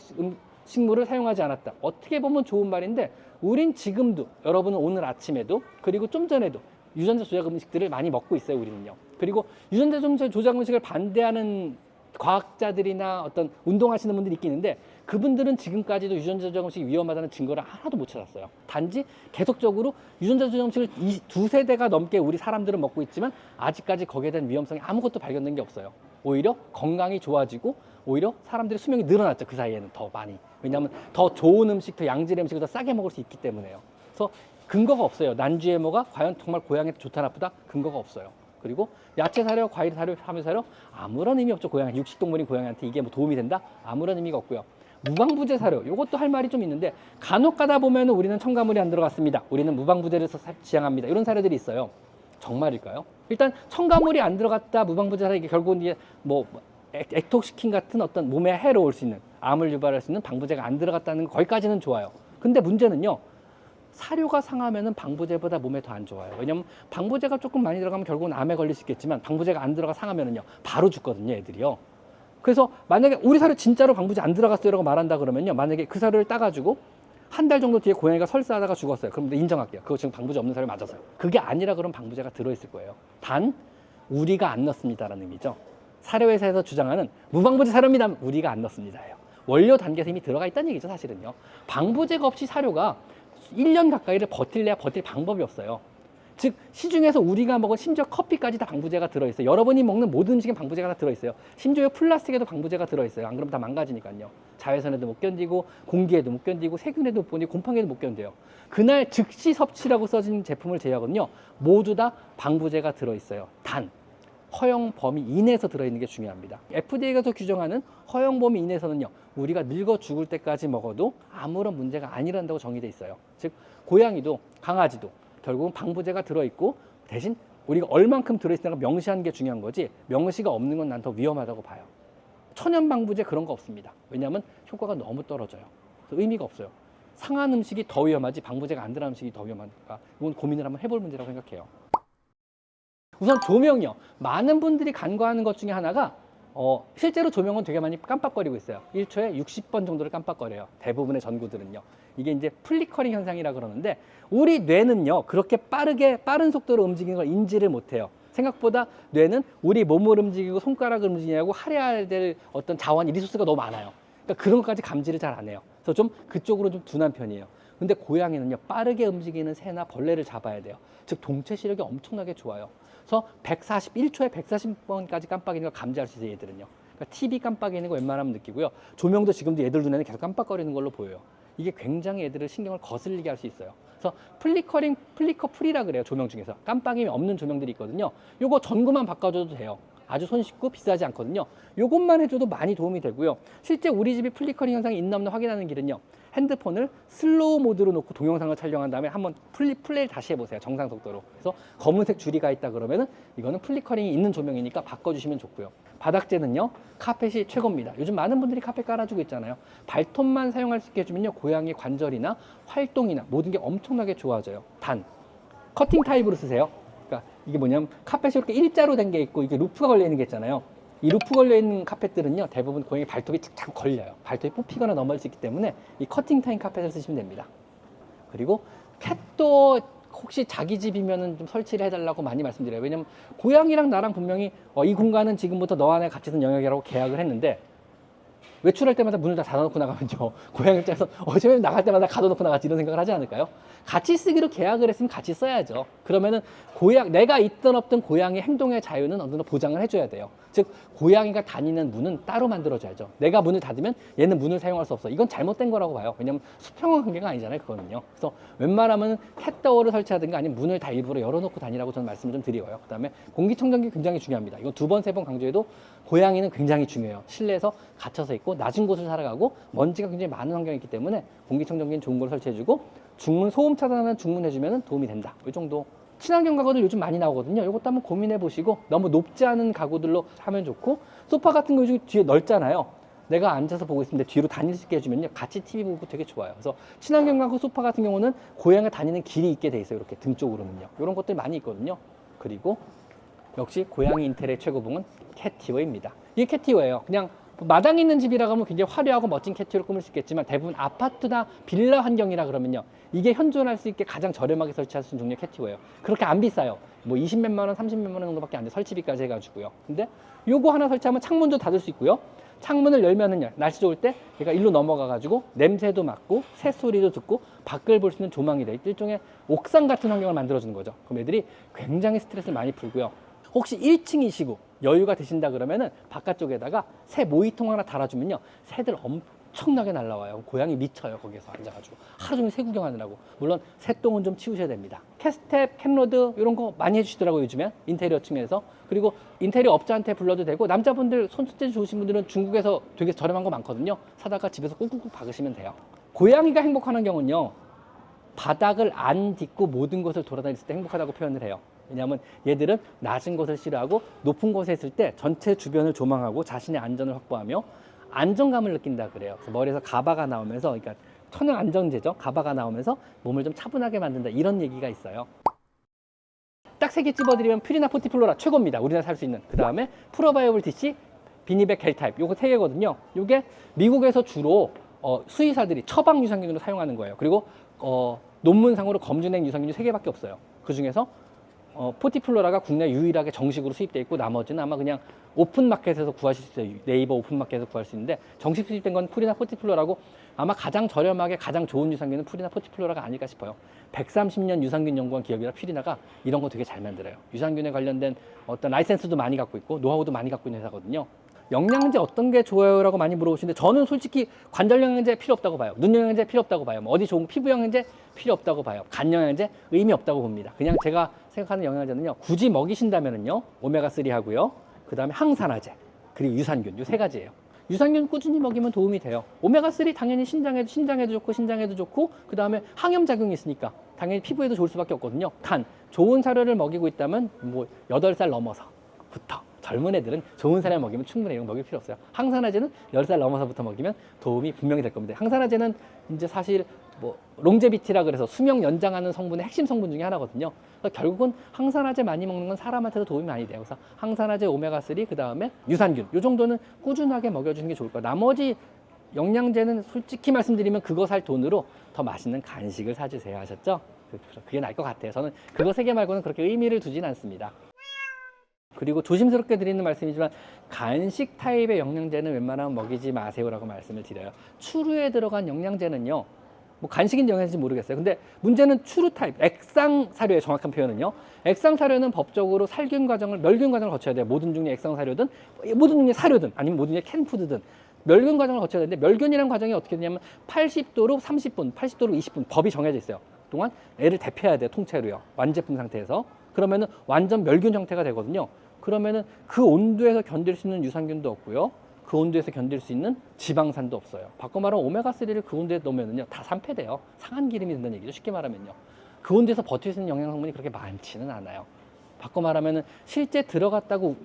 식물을 사용하지 않았다. 어떻게 보면 좋은 말인데 우린 지금도 여러분은 오늘 아침에도 그리고 좀 전에도 유전자 조작 음식들을 많이 먹고 있어요. 우리는요. 그리고 유전자 조작 음식을 반대하는 과학자들이나 어떤 운동하시는 분들이 있긴 있는데 그분들은 지금까지도 유전자 조작 음식이 위험하다는 증거를 하나도 못 찾았어요. 단지 계속적으로 유전자 조작 음식을 두세 대가 넘게 우리 사람들은 먹고 있지만 아직까지 거기에 대한 위험성이 아무것도 발견된 게 없어요. 오히려 건강이 좋아지고 오히려 사람들의 수명이 늘어났죠. 그 사이에는 더 많이. 왜냐하면 더 좋은 음식, 더 양질의 음식을 더 싸게 먹을 수 있기 때문에요. 그래서 근거가 없어요. 난 GMO가 과연 정말 고양이한테 좋다 나쁘다? 근거가 없어요. 그리고 야채 사료, 과일 사료, 함유 사료 아무런 의미 없죠. 고양이 육식동물인 고양이한테 이게 뭐 도움이 된다? 아무런 의미가 없고요. 무방부제 사료 이것도 할 말이 좀 있는데 간혹 가다 보면 우리는 첨가물이 안 들어갔습니다. 우리는 무방부제를 지향합니다. 이런 사료들이 있어요. 정말일까요? 일단 첨가물이 안 들어갔다 무방부제 사료 이게 결국은 이게 뭐 액토시킨 같은 어떤 몸에 해를 올 수 있는 암을 유발할 수 있는 방부제가 안 들어갔다는 거 거기까지는 좋아요. 근데 문제는요. 사료가 상하면은 방부제보다 몸에 더 안 좋아요. 왜냐면 방부제가 조금 많이 들어가면 결국은 암에 걸릴 수 있겠지만 방부제가 안 들어가 상하면은요 바로 죽거든요, 애들이요. 그래서 만약에 우리 사료 진짜로 방부제 안 들어갔어요라고 말한다 그러면요, 만약에 그 사료를 따가지고 한 달 정도 뒤에 고양이가 설사하다가 죽었어요. 그럼 인정할게요. 그거 지금 방부제 없는 사료 맞았어요. 그게 아니라 그럼 방부제가 들어있을 거예요. 단 우리가 안 넣습니다라는 의미죠. 사료회사에서 주장하는 무방부제 사료입니다. 우리가 안 넣습니다예요. 원료 단계에서 이미 들어가 있다는 얘기죠, 사실은요. 방부제가 없이 사료가 1년 가까이를 버틸래야 버틸 방법이 없어요. 즉 시중에서 우리가 먹은 심지어 커피까지 다 방부제가 들어있어요. 여러분이 먹는 모든 음식에 방부제가 다 들어있어요. 심지어 플라스틱에도 방부제가 들어있어요. 안 그러면 다 망가지니까요. 자외선에도 못 견디고 공기에도 못 견디고 세균에도 못 견디고 곰팡이에도 못 견뎌요. 그날 즉시 섭취라고 써진 제품을 제외하거든요. 모두 다 방부제가 들어있어요. 단 허용 범위 이내에서 들어있는 게 중요합니다. FDA가 규정하는 허용 범위 이내에서는요, 우리가 늙어 죽을 때까지 먹어도 아무런 문제가 아니란다고 정의돼 있어요. 즉 고양이도 강아지도 결국은 방부제가 들어있고, 대신 우리가 얼만큼 들어있으냐가 명시하는 게 중요한 거지, 명시가 없는 건 난 더 위험하다고 봐요. 천연 방부제 그런 거 없습니다. 왜냐하면 효과가 너무 떨어져요. 그래서 의미가 없어요. 상한 음식이 더 위험하지 방부제가 안 들어간 음식이 더 위험하니까 이건 고민을 한번 해볼 문제라고 생각해요. 우선 조명이요. 많은 분들이 간과하는 것 중에 하나가 실제로 조명은 되게 많이 깜빡거리고 있어요. 1초에 60번 정도를 깜빡거려요. 대부분의 전구들은요. 이게 이제 플리커링 현상이라 그러는데, 우리 뇌는요 그렇게 빠른 속도로 움직이는 걸 인지를 못해요. 생각보다 뇌는 우리 몸을 움직이고 손가락을 움직이냐고 할애해야 될 어떤 자원이, 리소스가 너무 많아요. 그러니까 그런 것까지 감지를 잘 안 해요. 그래서 좀 그쪽으로 좀 둔한 편이에요. 근데 고양이는요, 빠르게 움직이는 새나 벌레를 잡아야 돼요. 즉 동체 시력이 엄청나게 좋아요. 그래서 141초에 140번까지 깜빡이는 걸 감지할 수 있어요, 얘들은요. 그러니까 TV 깜빡이는 거 웬만하면 느끼고요. 조명도 지금도 얘들 눈에는 계속 깜빡거리는 걸로 보여요. 이게 굉장히 애들을 신경을 거슬리게 할 수 있어요. 그래서 플리커 프리라 그래요. 조명 중에서 깜빡임이 없는 조명들이 있거든요. 요거 전구만 바꿔줘도 돼요. 아주 손쉽고 비싸지 않거든요. 요것만 해줘도 많이 도움이 되고요. 실제 우리 집이 플리커링 현상이 있나 없나 확인하는 길은요, 핸드폰을 슬로우 모드로 놓고 동영상을 촬영한 다음에 한번 플레이를 다시 해보세요. 정상 속도로. 그래서 검은색 줄이가 있다 그러면은 이거는 플리커링이 있는 조명이니까 바꿔주시면 좋고요. 바닥재는요, 카펫이 최고입니다. 요즘 많은 분들이 카펫 깔아주고 있잖아요. 발톱만 사용할 수 있게 해주면요, 고양이 관절이나 활동이나 모든 게 엄청나게 좋아져요. 단 커팅 타입으로 쓰세요. 그러니까 이게 뭐냐면 카펫이 이렇게 일자로 된 게 있고, 이게 루프가 걸려 있는 게 있잖아요. 이 루프 걸려 있는 카펫들은요, 대부분 고양이 발톱이 자꾸 걸려요. 발톱이 뽑히거나 넘어질 수 있기 때문에 이 커팅 타입 카펫을 쓰시면 됩니다. 그리고 캣도 혹시 자기 집이면은 좀 설치를 해달라고 많이 말씀드려요. 왜냐면 고양이랑 나랑 분명히 이 공간은 지금부터 너와 내가 같이 쓴 영역이라고 계약을 했는데, 외출할 때마다 문을 다 닫아놓고 나가면요, 고양이 입장에서 어쩌면 나갈 때마다 가둬놓고 나갔지 이런 생각을 하지 않을까요? 같이 쓰기로 계약을 했으면 같이 써야죠. 그러면은 내가 있든 없든 고양이 행동의 자유는 어느 정도 보장을 해줘야 돼요. 즉 고양이가 다니는 문은 따로 만들어줘야죠. 내가 문을 닫으면 얘는 문을 사용할 수 없어. 이건 잘못된 거라고 봐요. 왜냐면 수평형 관계가 아니잖아요, 그거는요. 그래서 웬만하면 캣도어를 설치하든가 아니면 문을 다 일부러 열어놓고 다니라고 저는 말씀을 좀 드리고요. 그 다음에 공기청정기 굉장히 중요합니다. 이거 2번, 3번 강조해도 고양이는 굉장히 중요해요. 실내에서 갇혀서 있고 낮은 곳을 살아가고 먼지가 굉장히 많은 환경이 있기 때문에 공기청정기는 좋은 걸 설치해주고, 중문 소음 차단하는 중문 해주면 도움이 된다. 이 정도. 친환경 가구들 요즘 많이 나오거든요. 이것도 한번 고민해 보시고, 너무 높지 않은 가구들로 하면 좋고, 소파 같은 거 요즘 뒤에 넓잖아요. 내가 앉아서 보고 있는데 뒤로 다닐 수 있게 해주면요, 같이 TV 보고 되게 좋아요. 그래서 친환경 가구 소파 같은 경우는 고양이가 다니는 길이 있게 돼 있어요. 이렇게 등 쪽으로는요. 이런 것들 많이 있거든요. 그리고 역시 고양이 인테리어의 최고봉은 캣티어입니다. 이게 캣티어예요. 그냥 마당에 있는 집이라 하면 굉장히 화려하고 멋진 캣티어를 꾸밀 수 있겠지만, 대부분 아파트나 빌라 환경이라 그러면요, 이게 현존할 수 있게 가장 저렴하게 설치할 수 있는 종류의 캣티어예요. 그렇게 안 비싸요. 뭐 20몇만 원, 30몇만 원 정도밖에 안 돼. 설치비까지 해가지고요. 근데 요거 하나 설치하면 창문도 닫을 수 있고요. 창문을 열면은요, 날씨 좋을 때 얘가 일로 넘어가가지고 냄새도 맡고 새소리도 듣고 밖을 볼 수 있는 조망이 돼. 일종의 옥상 같은 환경을 만들어주는 거죠. 그럼 애들이 굉장히 스트레스를 많이 풀고요. 혹시 1층이시고 여유가 되신다 그러면은 바깥쪽에다가 새 모이통 하나 달아주면요, 새들 엄청나게 날라와요. 고양이 미쳐요. 거기서 앉아가지고 하루 종일 새 구경하느라고. 물론 새똥은 좀 치우셔야 됩니다. 캣스텝, 캣로드 이런 거 많이 해주시더라고요, 요즘에 인테리어 측면에서. 그리고 인테리어 업자한테 불러도 되고, 남자분들 손재주 좋으신 분들은 중국에서 되게 저렴한 거 많거든요. 사다가 집에서 꾹꾹꾹 박으시면 돼요. 고양이가 행복한 경우는요, 바닥을 안 딛고 모든 것을 돌아다닐 때 행복하다고 표현을 해요. 왜냐하면 얘들은 낮은 곳을 싫어하고 높은 곳에 있을 때 전체 주변을 조망하고 자신의 안전을 확보하며 안정감을 느낀다 그래요. 그래서 머리에서 가바가 나오면서, 그러니까 천연 안정제죠. 가바가 나오면서 몸을 좀 차분하게 만든다, 이런 얘기가 있어요. 딱 3개 집어드리면 퓨리나 포티플로라 최고입니다. 우리나라 살 수 있는. 그 다음에 프로바이오블 DC, 비니백 겔타입, 요거 3개거든요. 요게 미국에서 주로 수의사들이 처방 유산균으로 사용하는 거예요. 그리고 논문상으로 검증된 유산균이 3개밖에 없어요. 그 중에서 포티플로라가 국내 유일하게 정식으로 수입되어 있고, 나머지는 아마 그냥 오픈마켓에서 구하실 수 있어요. 네이버 오픈마켓에서 구할 수 있는데, 정식 수입된 건 퓨리나 포티플로라고, 아마 가장 저렴하게 가장 좋은 유산균은 퓨리나 포티플로라가 아닐까 싶어요. 130년 유산균 연구원 기업이라 퓨리나가 이런 거 되게 잘 만들어요. 유산균에 관련된 어떤 라이센스도 많이 갖고 있고 노하우도 많이 갖고 있는 회사거든요. 영양제 어떤 게 좋아요? 라고 많이 물어보시는데 저는 솔직히 관절 영양제 필요 없다고 봐요. 눈 영양제 필요 없다고 봐요. 뭐 어디 좋은 피부 영양제 필요 없다고 봐요. 간 영양제 의미 없다고 봅니다. 그냥 제가 생각하는 영양제는요. 굳이 먹이신다면은요. 오메가3 하고요. 그 다음에 항산화제 그리고 유산균 이 세 가지예요. 유산균 꾸준히 먹이면 도움이 돼요. 오메가3 당연히 신장에도 좋고 신장에도 좋고 그 다음에 항염작용이 있으니까 당연히 피부에도 좋을 수밖에 없거든요. 단 좋은 사료를 먹이고 있다면 뭐 8살 넘어서부터 젊은 애들은 좋은 사료 먹이면 충분히 이런 거 먹일 필요 없어요. 항산화제는 10살 넘어서부터 먹이면 도움이 분명히 될 겁니다. 항산화제는 이제 사실 뭐 롱제비티라 그래서 수명 연장하는 성분의 핵심 성분 중에 하나거든요. 그래서 결국은 항산화제 많이 먹는 건 사람한테도 도움이 많이 돼요. 그래서 항산화제, 오메가3, 그 다음에 유산균 이 정도는 꾸준하게 먹여주는 게 좋을 거예요. 나머지 영양제는 솔직히 말씀드리면 그거 살 돈으로 더 맛있는 간식을 사주세요. 아셨죠? 그게 나을 것 같아요. 저는 그거 3개 말고는 그렇게 의미를 두진 않습니다. 그리고 조심스럽게 드리는 말씀이지만 간식 타입의 영양제는 웬만하면 먹이지 마세요라고 말씀을 드려요. 추루에 들어간 영양제는요. 뭐 간식인지 영양제인지 모르겠어요. 근데 문제는 추루 타입, 액상 사료의 정확한 표현은요. 액상 사료는 법적으로 살균 과정을, 멸균 과정을 거쳐야 돼요. 모든 종류의 액상 사료든 모든 종류의 사료든 아니면 모든 종류의 캔푸드든 멸균 과정을 거쳐야 되는데 멸균이라는 과정이 어떻게 되냐면 80도로 30분, 80도로 20분 법이 정해져 있어요. 그동안 애를 데펴야 돼요. 통째로요. 완제품 상태에서. 그러면은 완전 멸균 형태가 되거든요. 그러면은 그 온도에서 견딜 수 있는 유산균도 없고요. 그 온도에서 견딜 수 있는 지방산도 없어요. 바꿔 말하면 오메가3를 그 온도에 넣으면은요, 다 산패돼요. 상한 기름이 된다는 얘기죠. 쉽게 말하면요. 그 온도에서 버틸 수 있는 영양 성분이 그렇게 많지는 않아요. 바꿔 말하면은 실제 들어갔다고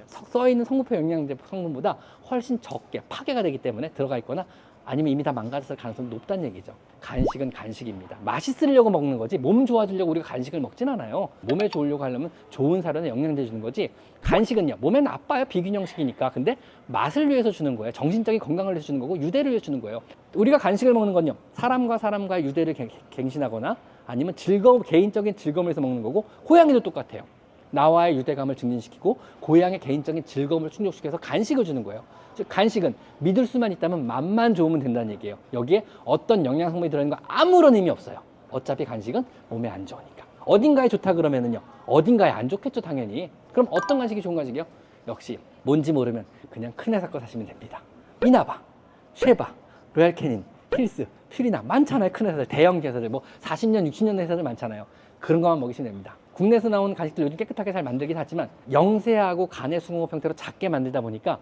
써 있는 성분표 영양제 성분보다 훨씬 적게 파괴가 되기 때문에 들어가 있거나 아니면 이미 다 망가졌을 가능성이 높다는 얘기죠. 간식은 간식입니다. 맛있으려고 먹는 거지 몸 좋아지려고 우리가 간식을 먹진 않아요. 몸에 좋으려고 하려면 좋은 사료나 영양제 주는 거지 간식은요 몸에 나빠요. 비균형식이니까. 근데 맛을 위해서 주는 거예요. 정신적인 건강을 위해서 주는 거고 유대를 위해서 주는 거예요. 우리가 간식을 먹는 건요 사람과 사람과의 유대를 갱신하거나 아니면 개인적인 즐거움을 위해서 먹는 거고 고양이도 똑같아요. 나와의 유대감을 증진시키고 고양이의 개인적인 즐거움을 충족시켜서 간식을 주는 거예요. 즉 간식은 믿을 수만 있다면 맛만 좋으면 된다는 얘기예요. 여기에 어떤 영양 성분이 들어있는 거 아무런 의미 없어요. 어차피 간식은 몸에 안 좋으니까. 어딘가에 좋다 그러면은요 어딘가에 안 좋겠죠 당연히. 그럼 어떤 간식이 좋은 간식이요? 역시 뭔지 모르면 그냥 큰 회사 거 사시면 됩니다. 이나바, 쉐바, 로얄캐닌, 힐스, 퓨리나 많잖아요. 큰 회사들, 대형 회사들, 뭐 40년, 60년 회사들 많잖아요. 그런 것만 먹이시면 됩니다. 국내에서 나오는 간식들 요즘 깨끗하게 잘 만들긴 하지만 영세하고 간의 숭어업 형태로 작게 만들다 보니까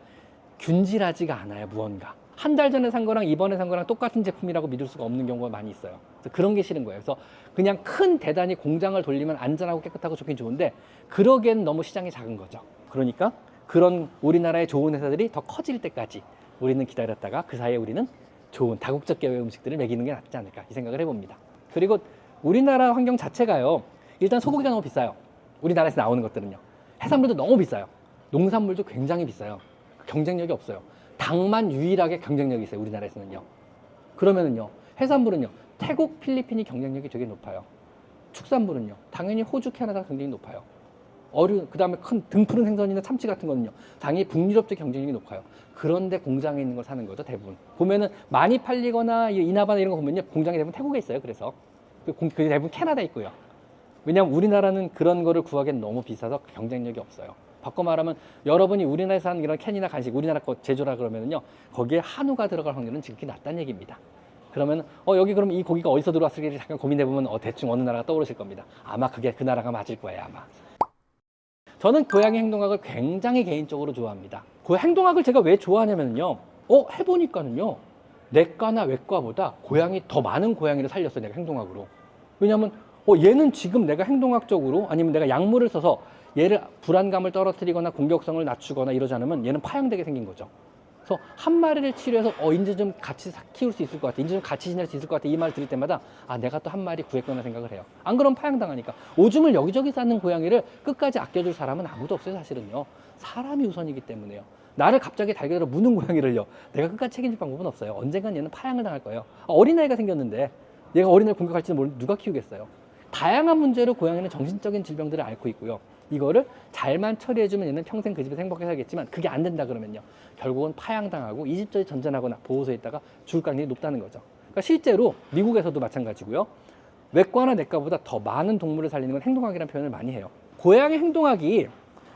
균질하지가 않아요. 무언가 한 달 전에 산 거랑 이번에 산 거랑 똑같은 제품이라고 믿을 수가 없는 경우가 많이 있어요. 그래서 그런 게 싫은 거예요. 그래서 그냥 큰 대단히 공장을 돌리면 안전하고 깨끗하고 좋긴 좋은데 그러기엔 너무 시장이 작은 거죠. 그러니까 그런 우리나라의 좋은 회사들이 더 커질 때까지 우리는 기다렸다가 그 사이에 우리는 좋은 다국적 계열의 음식들을 먹이는 게 낫지 않을까 이 생각을 해봅니다. 그리고 우리나라 환경 자체가요 일단 소고기가 너무 비싸요. 우리나라에서 나오는 것들은요. 해산물도 너무 비싸요. 농산물도 굉장히 비싸요. 경쟁력이 없어요. 닭만 유일하게 경쟁력이 있어요. 우리나라에서는요. 그러면은요. 해산물은요. 태국, 필리핀이 경쟁력이 되게 높아요. 축산물은요. 당연히 호주, 캐나다 경쟁이 높아요. 그 다음에 큰 등푸른 생선이나 참치 같은 거는요. 당연히 북유럽도 경쟁력이 높아요. 그런데 공장에 있는 걸 사는 거죠. 대부분. 보면은 많이 팔리거나 이나바나 이런 거 보면요. 공장이 대부분 태국에 있어요. 그래서. 그 대부분 캐나다에 있고요. 왜냐하면 우리나라는 그런 거를 구하기엔 너무 비싸서 경쟁력이 없어요. 바꿔 말하면 여러분이 우리나라에서 하는 이런 캔이나 간식 우리나라 거 제조라 그러면은요 거기에 한우가 들어갈 확률은 지극히 낮다는 얘기입니다. 그러면 여기 그럼 이 고기가 어디서 들어왔을지 잠깐 고민해보면 대충 어느 나라가 떠오르실 겁니다. 아마 그게 그 나라가 맞을 거예요. 아마. 저는 고양이 행동학을 굉장히 개인적으로 좋아합니다. 그 행동학을 제가 왜 좋아하냐면요 해보니까는요 내과나 외과보다 고양이 더 많은 고양이를 살렸어요. 내가 행동학으로. 왜냐하면 얘는 지금 내가 행동학적으로 아니면 내가 약물을 써서 얘를 불안감을 떨어뜨리거나 공격성을 낮추거나 이러지 않으면 얘는 파양되게 생긴 거죠. 그래서 한 마리를 치료해서 이제 좀 같이 키울 수 있을 것 같아. 이제 좀 같이 지낼 수 있을 것 같아. 이 말 들을 때마다 내가 또 한 마리 구했구나 생각을 해요. 안 그러면 파양당하니까. 오줌을 여기저기 싸는 고양이를 끝까지 아껴줄 사람은 아무도 없어요. 사실은요. 사람이 우선이기 때문에요. 나를 갑자기 달걀로 무는 고양이를요. 내가 끝까지 책임질 방법은 없어요. 언젠간 얘는 파양을 당할 거예요. 어린아이가 생겼는데 얘가 어린아이를 공격할지는 모르는 누가 키우겠어요. 다양한 문제로 고양이는 정신적인 질병들을 앓고 있고요. 이거를 잘만 처리해주면 얘는 평생 그 집에서 행복하게 살겠지만 그게 안 된다 그러면요. 결국은 파양당하고 이집저집 전전하거나 보호소에 있다가 죽을 가능성이 높다는 거죠. 그러니까 실제로 미국에서도 마찬가지고요. 외과나 내과보다 더 많은 동물을 살리는 건 행동학이라는 표현을 많이 해요. 고양이 행동학이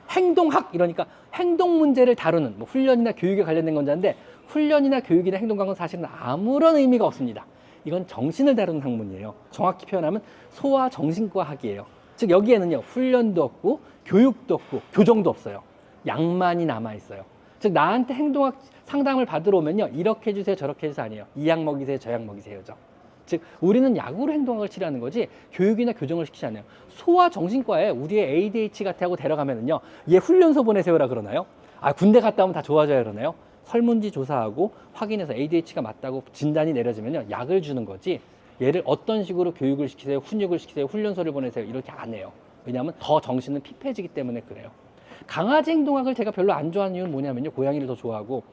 행동학 이러니까 행동 문제를 다루는 뭐 훈련이나 교육에 관련된 건자인데 훈련이나 교육이나 행동학은 사실은 아무런 의미가 없습니다. 이건 정신을 다루는 학문이에요. 정확히 표현하면 소아정신과 학이에요. 즉 여기에는요 훈련도 없고 교육도 없고 교정도 없어요. 약만이 남아있어요. 즉 나한테 행동학 상담을 받으러 오면요 이렇게 해주세요 저렇게 해주세요 아니에요. 이 약 먹이세요 저 약 먹이세요죠. 즉 우리는 약으로 행동학을 치료하는 거지 교육이나 교정을 시키지 않아요. 소아정신과에 우리의 ADH 같아하고 데려가면은요 얘 훈련소 보내세요라 그러나요? 아 군대 갔다 오면 다 좋아져요 그러나요? 설문지 조사하고 확인해서 ADH가 맞다고 진단이 내려지면요 약을 주는 거지 얘를 어떤 식으로 교육을 시키세요 훈육을 시키세요 훈련소를 보내세요 이렇게 안 해요. 왜냐하면 더 정신은 피폐해지기 때문에 그래요. 강아지 행동학을 제가 별로 안 좋아하는 이유는 뭐냐면요 고양이를 더 좋아하고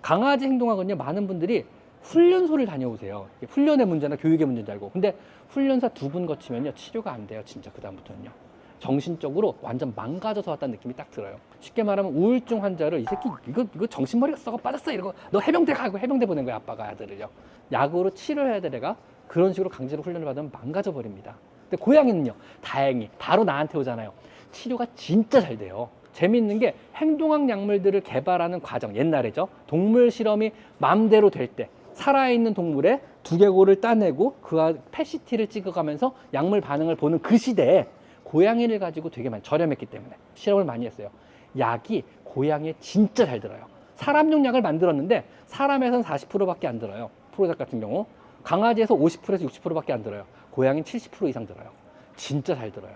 강아지 행동학은요 많은 분들이 훈련소를 다녀오세요. 훈련의 문제나 교육의 문제인 줄 알고. 근데 훈련사 2분 거치면요 치료가 안 돼요 진짜 그다음부터는요. 정신적으로 완전 망가져서 왔다는 느낌이 딱 들어요. 쉽게 말하면 우울증 환자를 이 새끼 이거 정신머리가 썩어 빠졌어 이러고 너 해병대 가고 해병대 보낸 거야 아빠가 아들을요. 약으로 치료해야 될 애가 그런 식으로 강제로 훈련을 받으면 망가져 버립니다. 근데 고양이는요 다행히 바로 나한테 오잖아요. 치료가 진짜 잘 돼요. 재미있는 게 행동학 약물들을 개발하는 과정 옛날에죠. 동물 실험이 마음대로 될 때 살아있는 동물의 두개골을 따내고 그 PETCT를 찍어가면서 약물 반응을 보는 그 시대에 고양이를 가지고 되게 많이 저렴했기 때문에 실험을 많이 했어요. 약이 고양이에 진짜 잘 들어요. 사람용 약을 만들었는데 사람에선 40%밖에 안 들어요. 프로작 같은 경우 강아지에서 50%에서 60%밖에 안 들어요. 고양이는 70% 이상 들어요. 진짜 잘 들어요.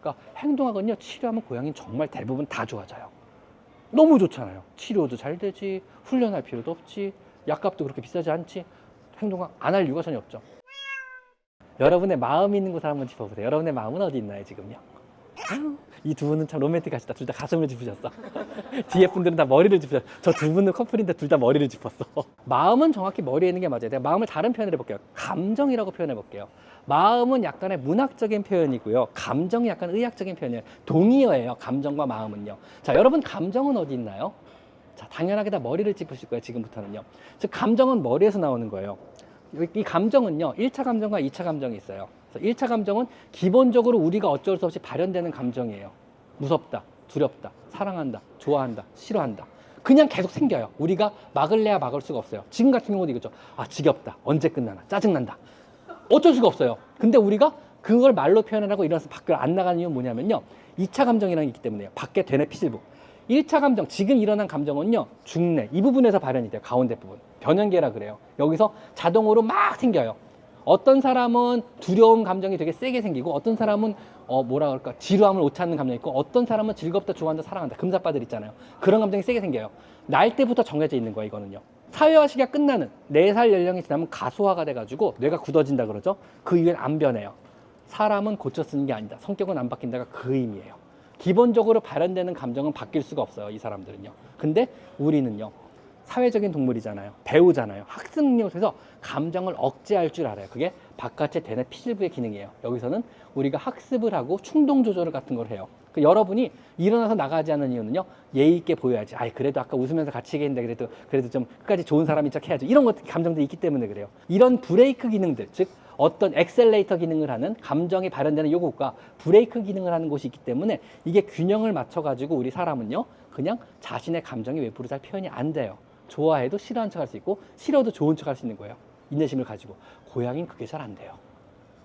그러니까 행동학은요 치료하면 고양이는 정말 대부분 다 좋아져요. 너무 좋잖아요. 치료도 잘 되지 훈련할 필요도 없지 약값도 그렇게 비싸지 않지 행동학 안 할 이유가 전혀 없죠. 여러분의 마음이 있는 곳을 한번 짚어보세요. 여러분의 마음은 어디 있나요 지금요? 이 두 분은 참 로맨틱하시다. 둘 다 가슴을 짚으셨어. 뒤에 분들은 다 머리를 짚으셨어. 저 두 분은 커플인데 둘 다 머리를 짚었어. 마음은 정확히 머리에 있는 게 맞아요. 내가 마음을 다른 표현을 해볼게요. 감정이라고 표현해볼게요. 마음은 약간의 문학적인 표현이고요. 감정이 약간 의학적인 표현이에요. 동의어예요. 감정과 마음은요. 자, 여러분 감정은 어디 있나요? 자, 당연하게 다 머리를 짚으실 거예요. 지금부터는요. 즉 감정은 머리에서 나오는 거예요. 이 감정은요 1차 감정과 2차 감정이 있어요. 그래서 1차 감정은 기본적으로 우리가 어쩔 수 없이 발현되는 감정이에요. 무섭다, 두렵다, 사랑한다, 좋아한다, 싫어한다. 그냥 계속 생겨요. 우리가 막을래야 막을 수가 없어요. 지금 같은 경우도 이거죠. 아 지겹다, 언제 끝나나, 짜증난다. 어쩔 수가 없어요. 근데 우리가 그걸 말로 표현하고 일어나서 밖으로 안 나가는 이유는 뭐냐면요 2차 감정이라는 게 있기 때문에요. 밖에 되뇌 피질부. 1차 감정, 지금 일어난 감정은요 중뇌, 이 부분에서 발현이 돼요. 가운데 부분. 변연계라 그래요. 여기서 자동으로 막 생겨요. 어떤 사람은 두려움 감정이 되게 세게 생기고 어떤 사람은 뭐라 그럴까 지루함을 못 찾는 감정이 있고 어떤 사람은 즐겁다, 좋아한다, 사랑한다, 금사빠들 있잖아요. 그런 감정이 세게 생겨요. 날 때부터 정해져 있는 거예요. 이거는요. 사회화 시기가 끝나는 4살 연령이 지나면 가소화가 돼가지고 뇌가 굳어진다 그러죠. 그 이후엔 안 변해요. 사람은 고쳐 쓰는 게 아니다. 성격은 안 바뀐다가 그 의미예요. 기본적으로 발현되는 감정은 바뀔 수가 없어요. 이 사람들은요. 근데 우리는요. 사회적인 동물이잖아요. 배우잖아요. 학습 능력을 통해서 감정을 억제할 줄 알아요. 그게 바깥에 되뇌 피질부의 기능이에요. 여기서는 우리가 학습을 하고 충동 조절 같은 걸 해요. 여러분이 일어나서 나가지 않는 이유는요. 예의 있게 보여야지. 아이 그래도 아까 웃으면서 같이 얘기했는데 그래도 좀 끝까지 좋은 사람인 척 해야죠. 이런 것 감정들이 있기 때문에 그래요. 이런 브레이크 기능들, 즉 어떤 엑셀레이터 기능을 하는 감정이 발현되는 요것과 브레이크 기능을 하는 곳이 있기 때문에 이게 균형을 맞춰가지고 우리 사람은요. 그냥 자신의 감정이 외부로 잘 표현이 안 돼요. 좋아해도 싫어하는 척 할 수 있고 싫어도 좋은 척 할 수 있는 거예요. 인내심을 가지고. 고양이는 그게 잘 안 돼요.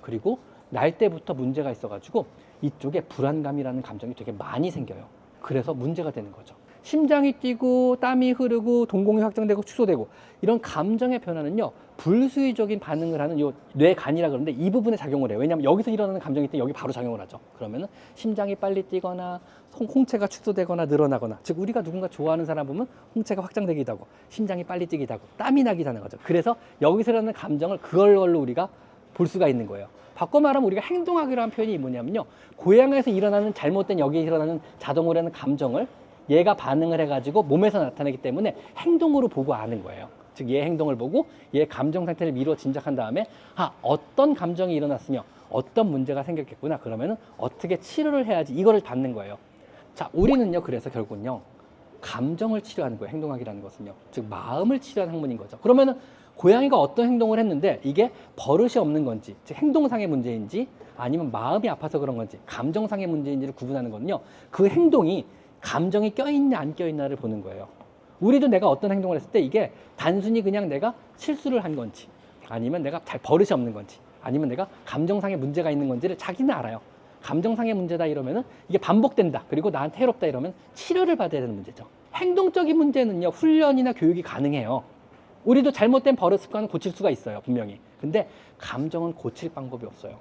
그리고 날 때부터 문제가 있어가지고 이쪽에 불안감이라는 감정이 되게 많이 생겨요. 그래서 문제가 되는 거죠. 심장이 뛰고 땀이 흐르고 동공이 확장되고 축소되고 이런 감정의 변화는요 불수의적인 반응을 하는 요 뇌간이라 그러는데 이 부분에 작용을 해요. 왜냐하면 여기서 일어나는 감정이 있을 때 여기 바로 작용을 하죠. 그러면은 심장이 빨리 뛰거나 홍채가 축소되거나 늘어나거나 즉 우리가 누군가 좋아하는 사람 보면 홍채가 확장되기도 하고 심장이 빨리 뛰기도 하고 땀이 나기도 하는 거죠. 그래서 여기서 일어나는 감정을 그걸로 우리가 볼 수가 있는 거예요. 바꿔 말하면 우리가 행동학이라는 표현이 뭐냐면요 고양이에서 일어나는 잘못된 여기에 일어나는 자동으로 하는 감정을 얘가 반응을 해가지고 몸에서 나타내기 때문에 행동으로 보고 아는 거예요. 즉 얘 행동을 보고 얘 감정 상태를 미루어 짐작한 다음에 어떤 감정이 일어났으며 어떤 문제가 생겼겠구나 그러면은 어떻게 치료를 해야지 이거를 받는 거예요. 자 우리는요 그래서 결국은요 감정을 치료하는 거예요. 행동학이라는 것은요 즉 마음을 치료하는 학문인 거죠. 그러면은 고양이가 어떤 행동을 했는데 이게 버릇이 없는 건지, 즉 행동상의 문제인지 아니면 마음이 아파서 그런 건지, 감정상의 문제인지를 구분하는 거는요. 그 행동이 감정이 껴있냐 안 껴있냐를 보는 거예요. 우리도 내가 어떤 행동을 했을 때 이게 단순히 그냥 내가 실수를 한 건지 아니면 내가 잘 버릇이 없는 건지 아니면 내가 감정상의 문제가 있는 건지를 자기는 알아요. 감정상의 문제다 이러면은 이게 반복된다. 그리고 나한테 해롭다 이러면 치료를 받아야 되는 문제죠. 행동적인 문제는요. 훈련이나 교육이 가능해요. 우리도 잘못된 버릇 습관은 고칠 수가 있어요. 분명히. 근데 감정은 고칠 방법이 없어요.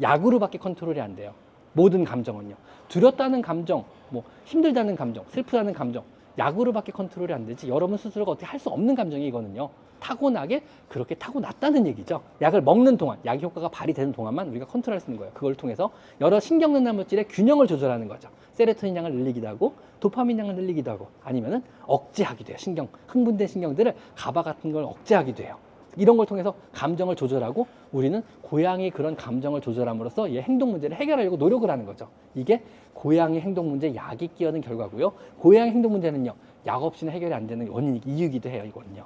약으로밖에 컨트롤이 안 돼요. 모든 감정은요. 두렵다는 감정, 뭐 힘들다는 감정, 슬프다는 감정 약으로밖에 컨트롤이 안 되지 여러분 스스로가 어떻게 할 수 없는 감정이 이거는요. 타고나게 그렇게 타고났다는 얘기죠. 약을 먹는 동안, 약 효과가 발휘되는 동안만 우리가 컨트롤할 수 있는 거예요. 그걸 통해서 여러 신경전달 물질의 균형을 조절하는 거죠. 세로토닌 양을 늘리기도 하고 도파민 양을 늘리기도 하고 아니면은 억제하기도 해요. 흥분된 신경들을 가바 같은 걸 억제하기도 해요. 이런 걸 통해서 감정을 조절하고 우리는 고양이 그런 감정을 조절함으로써 얘 행동 문제를 해결하려고 노력을 하는 거죠. 이게 고양이 행동 문제 약이 끼어든 결과고요. 고양이 행동 문제는요. 약 없이는 해결이 안 되는 이유기도 해요. 이거는요.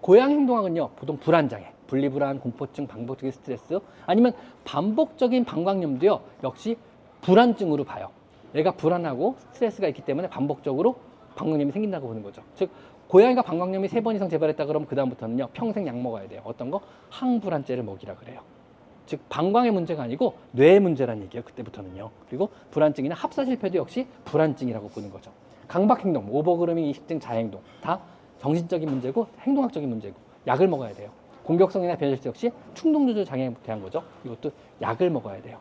고양이 행동학은요. 보통 불안장애, 분리불안, 공포증, 반복적인 스트레스 아니면 반복적인 방광염도요. 역시 불안증으로 봐요. 얘가 불안하고 스트레스가 있기 때문에 반복적으로 방광염이 생긴다고 보는 거죠. 즉 고양이가 방광염이 3번 이상 재발했다 그러면 그 다음부터는요. 평생 약 먹어야 돼요. 어떤 거? 항불안제를 먹이라 그래요. 즉 방광의 문제가 아니고 뇌의 문제란 얘기예요. 그때부터는요. 그리고 불안증이나 합사 실패도 역시 불안증이라고 보는 거죠. 강박행동, 오버그루밍, 이식증, 자해행동 다 정신적인 문제고 행동학적인 문제고 약을 먹어야 돼요. 공격성이나 변절성 역시 충동조절 장애에 대한 거죠. 이것도 약을 먹어야 돼요.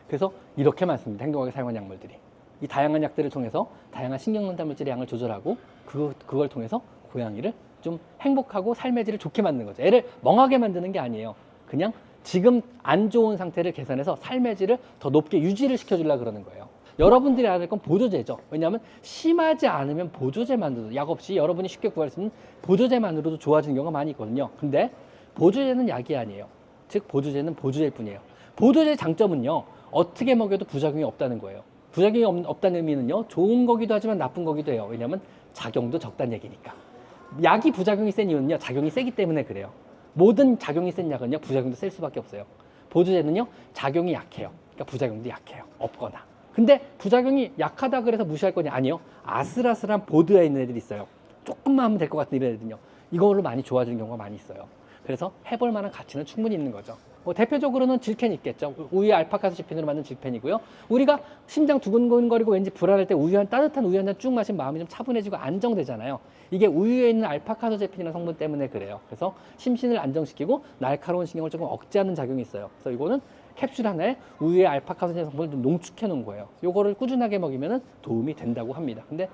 그래서 이렇게 많습니다. 행동학에 사용하는 약물들이. 이 다양한 약들을 통해서 다양한 신경전달 물질의 양을 조절하고 그걸 통해서 고양이를 좀 행복하고 삶의 질을 좋게 만드는 거죠. 애를 멍하게 만드는 게 아니에요. 그냥 지금 안 좋은 상태를 개선해서 삶의 질을 더 높게 유지를 시켜주려고 그러는 거예요. 여러분들이 알아야 될 건 보조제죠. 왜냐하면 심하지 않으면 보조제만으로도 약 없이 여러분이 쉽게 구할 수 있는 보조제만으로도 좋아지는 경우가 많이 있거든요. 근데 보조제는 약이 아니에요. 즉 보조제는 보조제일 뿐이에요. 보조제의 장점은요. 어떻게 먹여도 부작용이 없다는 거예요. 부작용이 없다는 의미는요. 좋은 거기도 하지만 나쁜 거기도 해요. 왜냐하면 작용도 적다는 얘기니까. 약이 부작용이 센 이유는요. 작용이 세기 때문에 그래요. 모든 작용이 센 약은요. 부작용도 셀 수밖에 없어요. 보조제는요. 작용이 약해요. 그러니까 부작용도 약해요. 없거나. 근데 부작용이 약하다 그래서 무시할 거냐? 아니요. 아슬아슬한 보드에 있는 애들이 있어요. 조금만 하면 될 것 같은 이런 애들은요. 이걸로 많이 좋아지는 경우가 많이 있어요. 그래서 해볼 만한 가치는 충분히 있는 거죠. 대표적으로는 질펜이 있겠죠. 우유 알파카스지펜으로 만든 질펜이고요. 우리가 심장 두근거리고 왠지 불안할 때 따뜻한 우유 한 잔 쭉 마시면 마음이 좀 차분해지고 안정되잖아요. 이게 우유에 있는 알파카소제펜이라는 성분 때문에 그래요. 그래서 심신을 안정시키고 날카로운 신경을 조금 억제하는 작용이 있어요. 그래서 이거는 캡슐 하나에 우유에 알파카소제 성분을 좀 농축해 놓은 거예요. 이거를 꾸준하게 먹이면 도움이 된다고 합니다. 근데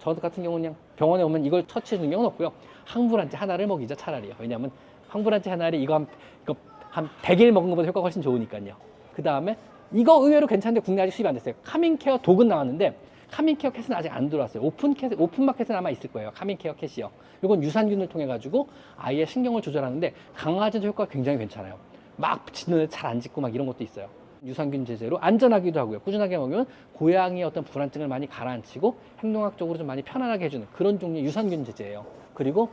저 같은 경우는 그냥 병원에 오면 이걸 터치해 주는 경우는 없고요. 항불안제 하나를 먹이죠, 차라리요. 왜냐하면 항불안제 하나를 이거 한 100일 먹은 것보다 효과가 훨씬 좋으니까요. 그 다음에 이거 의외로 괜찮은데 국내 아직 수입 안 됐어요. 카민케어 독은 나왔는데 카민케어 캣은 아직 안 들어왔어요. 오픈마켓은 아마 있을 거예요. 카민케어 캣이요. 이건 유산균을 통해 가지고 아이의 신경을 조절하는데 강아지도 효과가 굉장히 괜찮아요. 막 짖는 애 잘 안 짖고 막 이런 것도 있어요. 유산균 제제로 안전하기도 하고요. 꾸준하게 먹으면 고양이의 어떤 불안증을 많이 가라앉히고 행동학적으로 좀 많이 편안하게 해주는 그런 종류의 유산균 제제예요. 그리고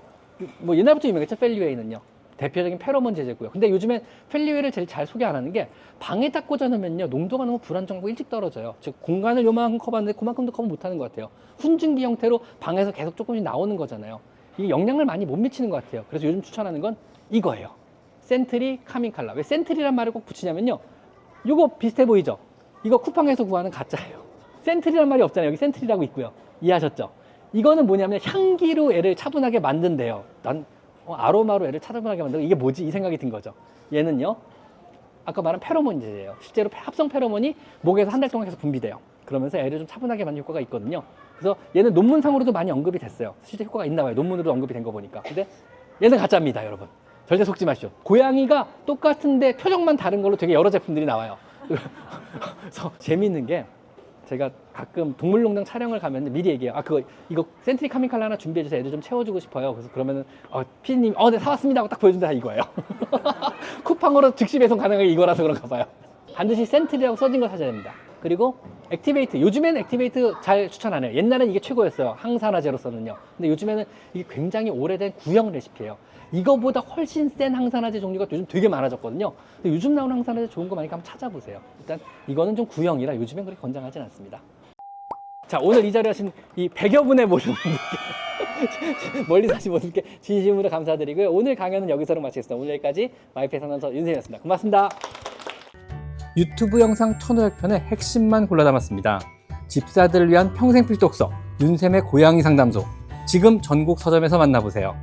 뭐 옛날부터 유명했죠. 펠리웨이는요. 대표적인 페로몬 제제고요. 근데 요즘엔 펠리웨이를 제일 잘 소개 안 하는 게 방에 딱 꽂아놓으면요. 농도가 너무 불안정하고 일찍 떨어져요. 즉 공간을 요만큼 커봤는데 그만큼도 커버 못하는 것 같아요. 훈증기 형태로 방에서 계속 조금씩 나오는 거잖아요. 이게 영향을 많이 못 미치는 것 같아요. 그래서 요즘 추천하는 건 이거예요. 센트리 카밍칼라. 왜 센트리란 말을 꼭 붙이냐면요. 이거 비슷해 보이죠? 이거 쿠팡에서 구하는 가짜예요. 센트리란 말이 없잖아요. 여기 센트리라고 있고요. 이해하셨죠? 이거는 뭐냐면 향기로 애를 차분하게 만든대요. 난 아로마로 애를 차분하게 만들고 이게 뭐지? 이 생각이 든 거죠. 얘는요. 아까 말한 페로몬 제제예요. 실제로 합성 페로몬이 목에서 한 달 동안 계속 분비돼요. 그러면서 애를 좀 차분하게 만드는 효과가 있거든요. 그래서 얘는 논문상으로도 많이 언급이 됐어요. 실제 효과가 있나 봐요. 논문으로 언급이 된 거 보니까. 근데 얘는 가짜입니다, 여러분. 절대 속지 마시오. 고양이가 똑같은데 표정만 다른 걸로 되게 여러 제품들이 나와요. 그래서 재미있는 게 제가 가끔 동물농장 촬영을 가면 미리 얘기해요. 이거 센트리 카밍칼라 하나 준비해주세요. 애들 좀 채워주고 싶어요. 그래서 그러면은 피디님 네 사왔습니다 하고 딱 보여준다 이거예요. 쿠팡으로 즉시 배송 가능하게 이거라서 그런가 봐요. 반드시 센트리라고 써진 거 사셔야 됩니다. 그리고 액티베이트. 요즘엔 액티베이트 잘 추천 안 해요. 옛날엔 이게 최고였어요. 항산화제로서는요. 근데 요즘에는 이게 굉장히 오래된 구형 레시피예요. 이거보다 훨씬 센 항산화제 종류가 요즘 되게 많아졌거든요. 근데 요즘 나오는 항산화제 좋은 거 많으니까 한번 찾아보세요. 일단 이거는 좀 구형이라 요즘엔 그렇게 권장하진 않습니다. 자, 오늘 이 자리에 하신 이 100여 분의 모든 분들께 멀리 사신 분들께 진심으로 감사드리고요. 오늘 강연은 여기서로 마치겠습니다. 오늘 여기까지 마이페이 상담소 윤쌤이었습니다. 고맙습니다. 유튜브 영상 1500편의 핵심만 골라 담았습니다. 집사들을 위한 평생 필독서 윤쌤의 고양이 상담소. 지금 전국 서점에서 만나보세요.